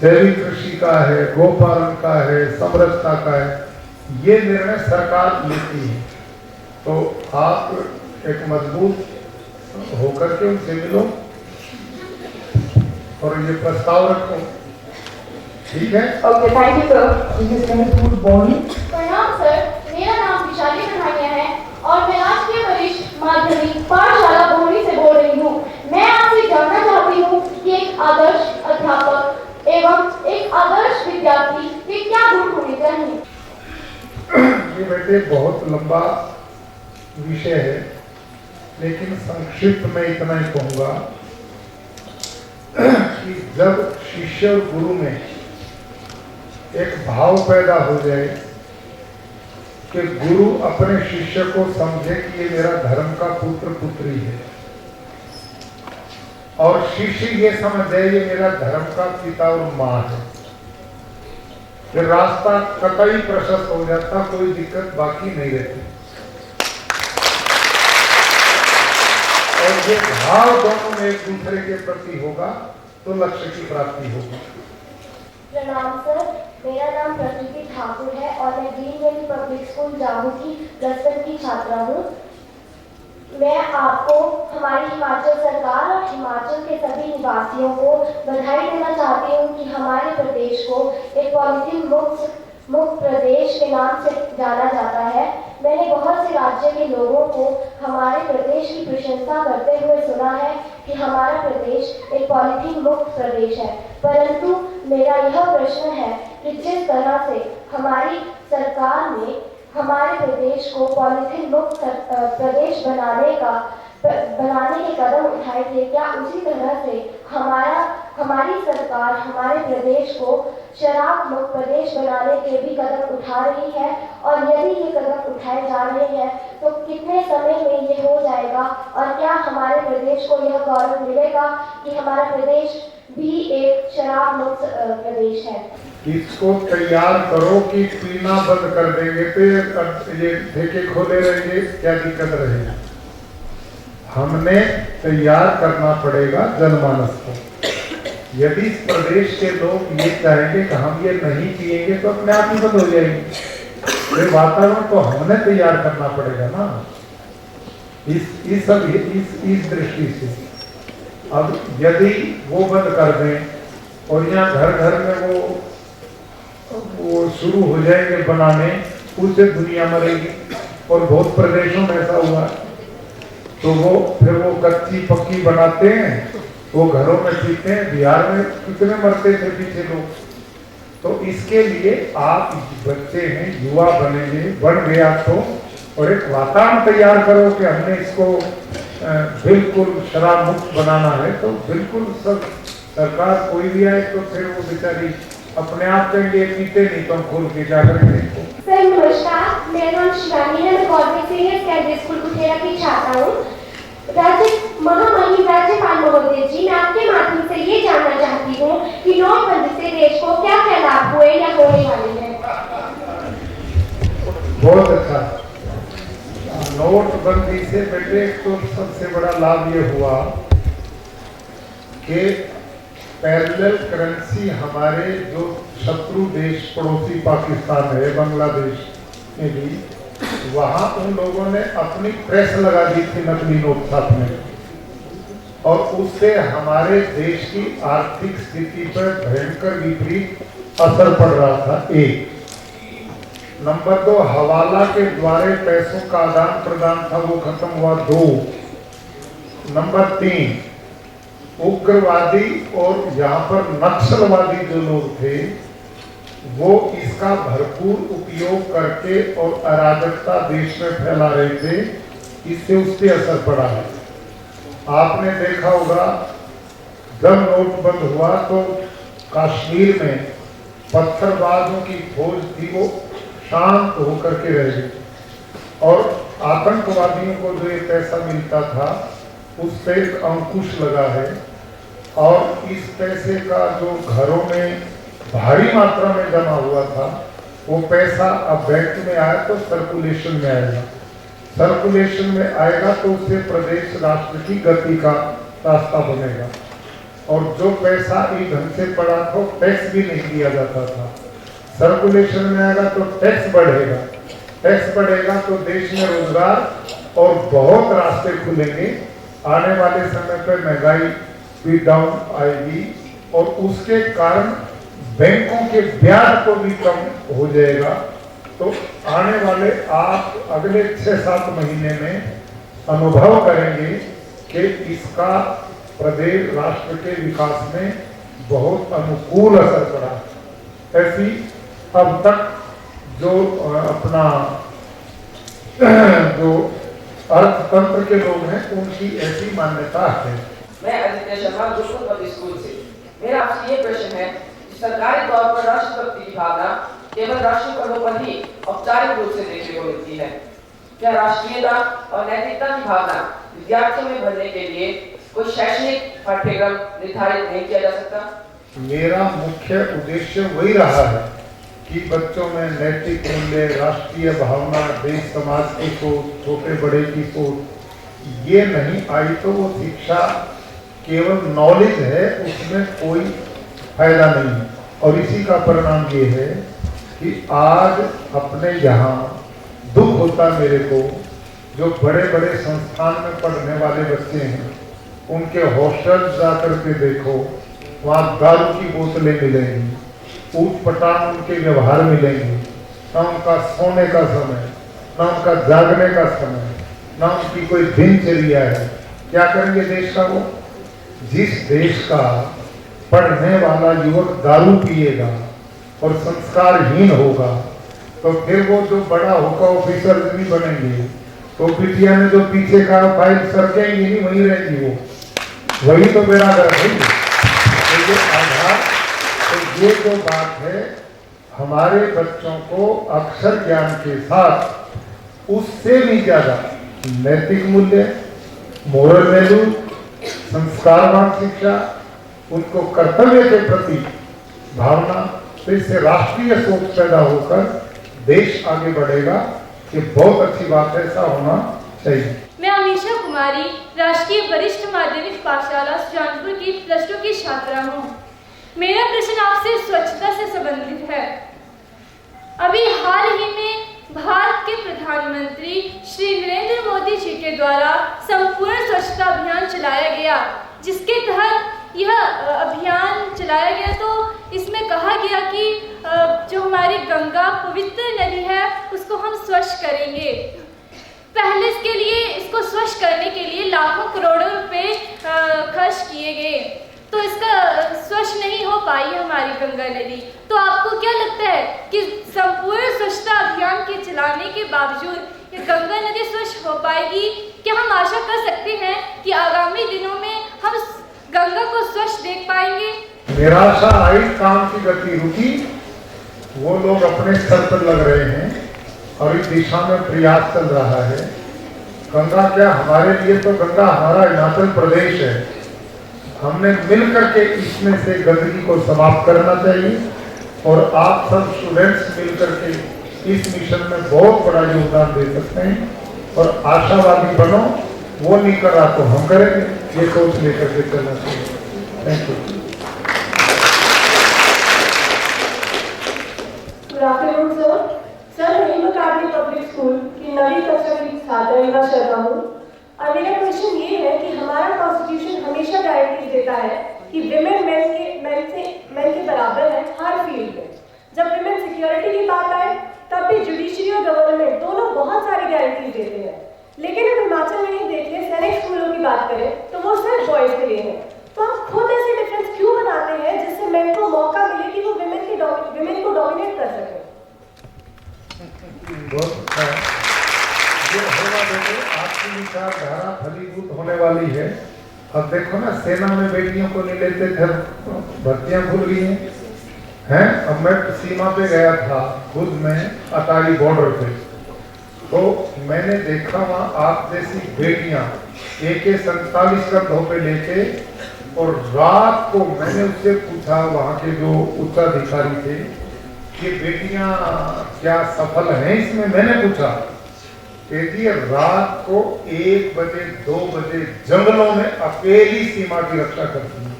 जैविक कृषि का है, गोपालन का है, समरसता का है। ये निर्णय सरकार लेती है, तो आप एक मजबूत होकर के उनसे मिलो और ये प्रस्ताव रखो, ठीक है? Okay, thank you sir. प्रणाम सर, मेरा नाम विशाली कन्हैया है और मैं राजकीय वरिष्ठ माध्यमिक पाठशाला बोहरी से बोल रही हूँ। मैं आपसे जानना चाहती हूँ कि एक आदर्श अध्यापक एवं एक आदर्श विद्यार्थी के क्या गुण होने चाहिए? ये बेटे बहुत लंबा विषय है, लेकिन संक्षिप्त में इतना ही कहूँगा कि जब शिष्य और गुरु में एक भाव पैदा हो जाए कि गुरु अपने शिष्य को समझे कि ये मेरा धर्म का पुत्र पुत्री है और शिष्य ये समझ जाए ये मेरा धर्म का पिता और माँ है, फिर रास्ता कतई प्रशस्त हो जाता, कोई दिक्कत बाकी नहीं रहती। और ये भाव दोनों में एक दूसरे के प्रति होगा तो लक्ष्य की प्राप्ति होगी। प्रणाम सर, मेरा नाम प्रकृति ठाकुर है और मैं green valley public school Jamu की +1 की छात्रा हूँ। मैं आपको हमारी हिमाचल सरकार और हिमाचल के सभी निवासियों को बधाई देना चाहती हूँ कि हमारे प्रदेश को एक पॉलीथीन मुक्त प्रदेश के नाम से जाना जाता है। मैंने बहुत से राज्य के लोगों को हमारे प्रदेश की प्रशंसा करते हुए सुना है कि हमारा प्रदेश एक पॉलीथीन मुक्त प्रदेश है, परंतु मेरा यह प्रश्न है कि जिस तरह से हमारी सरकार ने हमारे प्रदेश को पॉलीथीन मुक्त प्रदेश बनाने के कदम उठाए थे, क्या उसी तरह से हमारी सरकार हमारे प्रदेश को शराब मुक्त प्रदेश बनाने के भी कदम उठा रही है? और यदि ये कदम उठाए जा रहे हैं तो कितने समय में ये हो जाएगा, और क्या हमारे प्रदेश को यह गौरव मिलेगा कि हमारा प्रदेश भी एक शराब मुक्त प्रदेश है? इसको तैयार करो कि पीना बंद कर देंगे तो ये ठेके खोले रहेंगे, क्या दिक्कत रहेगी? हमने तैयार करना पड़ेगा जनमानस को। यदि इस प्रदेश के लोग ये चाहेंगे कि हम ये नहीं पिएंगे तो अपने आप ही बंद हो जाएंगे। ये वातावरण तो हमने तैयार करना पड़ेगा ना। इस दृष्टि से अब यदि वो बंद कर दें और यहाँ घर घर में वो शुरू हो जाएंगे बनाने, उससे दुनिया मरेगी। और बहुत प्रदेशों में ऐसा हुआ तो फिर वो कच्ची पक्की बनाते हैं, वो घरों में पीते हैं। बिहार में कितने मरते थे पीछे लोग। तो इसके लिए आप बच्चे हैं, युवा बनेंगे, बन गए आप तो, और एक वातावरण तैयार करो कि हमने इसको बिल्कुल शराब मुक्त बनाना है। तो बिल्कुल सब सरकार कोई भी आए तो फिर वो बेचारी अपने आप कहेंगे पीते नहीं तो हम खोल के क्या करेंगे। सर नमस्कार, मेरा नाम शिवानी है, मैं गवर्नमेंट सीनियर सेकेंडरी स्कूल कुठेरा की छात्रा हूँ। महामहिम राज्यपाल महोदय जी, मैं आपके माध्यम से ये जानना चाहती हूँ कि नोटबंदी से देश को क्या क्या लाभ हुए या होने वाले हैं? बहुत अच्छा। नोटबंदी से बेटे तो सबसे बड़ा लाभ ये हुआ कि पैरेलल करेंसी हमारे जो शत्रु देश पड़ोसी पाकिस्तान है, बांग्लादेश में भी, वहां उन लोगों ने अपनी प्रेस लगा दी थी नकली नोट छापने, और उससे हमारे देश की आर्थिक स्थिति पर भयंकर विपरीत असर पड़ रहा था। एक नंबर 2, हवाला के द्वारा पैसों का आदान प्रदान था वो खत्म हुआ। 2 नंबर 3, उग्रवादी और यहाँ पर नक्सलवादी जो लोग थे वो इसका भरपूर उपयोग करके और अराजकता देश में फैला रहे थे, इससे उस पर असर पड़ा है। आपने देखा होगा जब नोट बंद हुआ तो कश्मीर में पत्थरबाजों की फौज थी वो शांत होकर के रह गई, और आतंकवादियों को जो ये पैसा मिलता था उस पर एक अंकुश लगा है। और इस पैसे का जो घरों में भारी मात्रा में जमा हुआ था वो पैसा अब बैंक में आया तो सर्कुलेशन में आएगा। सर्कुलेशन में आएगा तो उससे प्रदेश राष्ट्र की गति का रास्ता बनेगा। और जो पैसा इस ढंग से पड़ा तो टैक्स भी नहीं दिया जाता था, सर्कुलेशन में आएगा तो टैक्स बढ़ेगा। टैक्स बढ़ेगा तो देश में रोजगार और बहुत रास्ते खुलेंगे। आने वाले समय पर महंगाई भी डाउन आएगी और उसके कारण बैंकों के ब्याज को भी कम हो जाएगा। तो आने वाले आप अगले 6-7 महीने में अनुभव करेंगे कि इसका प्रदेश राष्ट्र के विकास में बहुत अनुकूल असर पड़ा। ऐसी अब तक जो अपना जो अर्थतंत्र के लोग हैं उनकी ऐसी मान्यता है। मैं आदित्य शर्मा गुरुकुल स्कूल से। मेरा आपसे ये प्रश्न है कि सरकारी तौर पर राष्ट्रभक्ति की भावना केवल राष्ट्रीय पर्वों पर ही औपचारिक रूप से देखने को मिलती है। क्या राष्ट्रीयता और नैतिकता की भावना विद्यार्थियों में भरने के लिए कोई शैक्षणिक पाठ्यक्रम निर्धारित नहीं किया जा सकता? मेरा मुख्य उद्देश्य वही रहा है कि बच्चों में नैतिक मूल्य, राष्ट्रीय भावना, देश समाज की सोच, छोटे बड़े की सोच ये नहीं आई तो वो शिक्षा केवल नॉलेज है, उसमें कोई फायदा नहीं है। और इसी का परिणाम ये है कि आज अपने यहाँ दुख होता मेरे को जो बड़े बड़े संस्थान में पढ़ने वाले बच्चे हैं, उनके हॉस्टल जाकर के देखो, वहाँ दारू की बोतलें मिलेंगी, ऊट पटांग उनके व्यवहार मिलेंगे, ना उनका सोने का समय, ना उनका जागने का समय, ना उनकी कोई दिनचर्या है। क्या करेंगे देश का वो? जिस देश का पढ़ने वाला युवक दारू पिएगा और संस्कारहीन होगा, तो फिर वो जो बड़ा होगा ऑफिसर नहीं बनेंगे, तो बिटिया ने जो पीछे का फाइल सरकेंगी नहीं, वहीं रहेगी वो, वही तो मेरा घर है। तो ये आधार, तो ये जो बात है, हमारे बच्चों को अक्षर ज्ञान के साथ उससे भी ज्यादा नैतिक मूल्य, मोरल वैल्यू, संस्कारवान शिक्षा, उनको कर्तव्य के प्रति भावना, तो इससे राष्ट्रीय सोच पैदा होकर देश आगे बढ़ेगा। ये बहुत अच्छी बात है, ऐसा होना चाहिए। मैं अमीशा कुमारी राष्ट्रीय वरिष्ठ माध्यमिक पाठशाला सुजानपुर की +2 की छात्रा हूँ। मेरा प्रश्न आपसे स्वच्छता से संबंधित है। अभी हाल ही में भारत के प्रधानमंत्री श्री नरेंद्र मोदी जी के द्वारा संपूर्ण स्वच्छता अभियान चलाया गया, जिसके तहत यह अभियान चलाया गया। तो इसमें कहा गया कि जो हमारी गंगा पवित्र नदी है उसको हम स्वच्छ करेंगे। पहले इसके लिए, इसको स्वच्छ करने के लिए लाखों करोड़ों रुपए खर्च किए गए, तो इसका स्वच्छ नहीं हो पाई हमारी गंगा नदी। तो आपको क्या लगता है कि संपूर्ण स्वच्छता अभियान के चलाने के बावजूद ये गंगा नदी स्वच्छ हो पाएगी? क्या हम आशा कर सकते हैं कि आगामी दिनों में हम गंगा को स्वच्छ देख पाएंगे? निराशा आई, काम की गति रुकी, वो लोग अपने स्तर पर लग रहे हैं और इस दिशा में प्रयास चल रहा है। गंगा क्या, हमारे लिए तो गंगा हमारा हिमाचल प्रदेश है। हमने मिल करके इसमें से गंदगी को समाप्त करना चाहिए और आप सब स्टूडेंट्स मिल करके इस मिशन में बहुत बड़ा योगदान दे सकते हैं और आशावादी बनो। वो नहीं कर रहा तो हम करेंगे, ये सोच लेकर के चलना चाहिए। Thank you. Good afternoon sir, मैं हिंदू कैथलिक पब्लिक स्कूल की 9वीं कक्षा की छात्रा रीवा शर्मा हूँ और मेरा क्वेश्चन ये है कि हमारा कॉन्स्टिट्यूशन हमेशा गारंटी देता है कि विमेन मेन के बराबर है हर फील्ड में। जब विमेन सिक्योरिटी की बात आए तब भी जुडिशरी और गवर्नमेंट दोनों बहुत सारी गारंटीज देते हैं, लेकिन हम हिमाचल में ही देखें, सैनिक स्कूलों की बात करें तो वो सिर्फ बॉयज के लिए है। तो हम खुद ऐसे डिफरेंस क्यों बनाते हैं जिससे मेन को मौका मिले कि वो विमेन को डोमिनेट कर सके? ये होगा, देखो आपकी विचारधारा फलीभूत होने वाली है। अब देखो ना, सेना में बेटियों को नहीं लेते थे, भर्तियां खुल गई हैं। अब मैं सीमा पे गया था खुद में, अटारी बॉर्डर पे, तो मैंने देखा वहाँ आप जैसी बेटियां AK-47 का धोपे लेके, और रात को मैंने उससे पूछा, वहाँ के जो उच्चाधिकारी थे, कि बेटियां क्या सफल हैं इसमें? मैंने पूछा, कहती रात को 1 बजे 2 बजे जंगलों में अकेली सीमा की रक्षा करती है।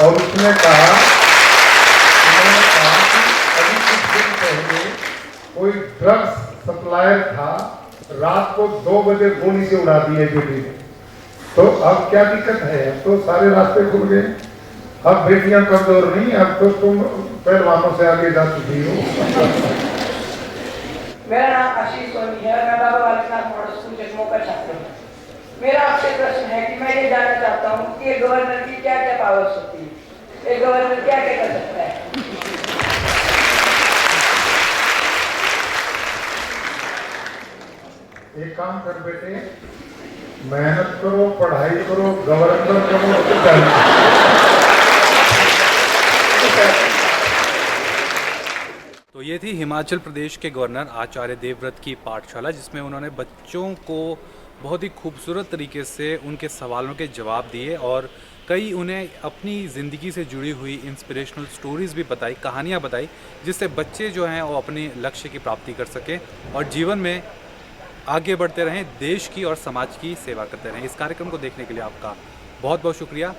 और उसने कहा कि अभी कुछ दिन पहले कोई ड्रग्स सप्लायर था, रात को 2 बजे गोली से उड़ा दी है बेटी ने। तो अब क्या दिक्कत है? अब तो सारे रास्ते खुल गए, अब बेटियां कमजोर नहीं, अब तो तुम पहलवानों से आगे जा चुकी हो। मेरा नाम आशीष सोनी है और मैं बाबा बालकनाथ मॉडल स्कूल जगमो का छात्र हूँ। मेरा आपसे प्रश्न है कि मैं ये जानना चाहता हूँ कि गवर्नर की क्या क्या पावर्स होती है, गवर्नर क्या क्या कर सकता है? एक काम कर बेटे, मेहनत करो, पढ़ाई करो, गवर्नर करो, तो ये थी हिमाचल प्रदेश के गवर्नर आचार्य देवव्रत की पाठशाला, जिसमें उन्होंने बच्चों को बहुत ही खूबसूरत तरीके से उनके सवालों के जवाब दिए और कई उन्हें अपनी ज़िंदगी से जुड़ी हुई इंस्पिरेशनल स्टोरीज़ भी बताई, कहानियाँ बताई, जिससे बच्चे जो हैं वो अपने लक्ष्य की प्राप्ति कर सकें और जीवन में आगे बढ़ते रहें, देश की और समाज की सेवा करते रहें। इस कार्यक्रम को देखने के लिए आपका बहुत बहुत शुक्रिया।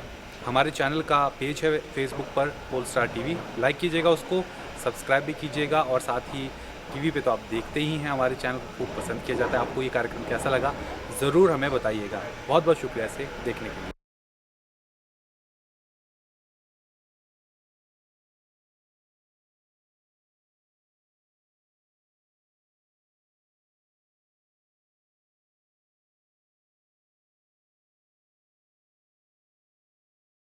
हमारे चैनल का पेज है फेसबुक पर पोलस्टार TV, लाइक कीजिएगा उसको, सब्सक्राइब भी कीजिएगा और साथ ही टीवी पे तो आप देखते ही हैं, हमारे चैनल को खूब पसंद किया जाता है। आपको ये कार्यक्रम कैसा लगा ज़रूर हमें बताइएगा। बहुत बहुत शुक्रिया इसे देखने के लिए।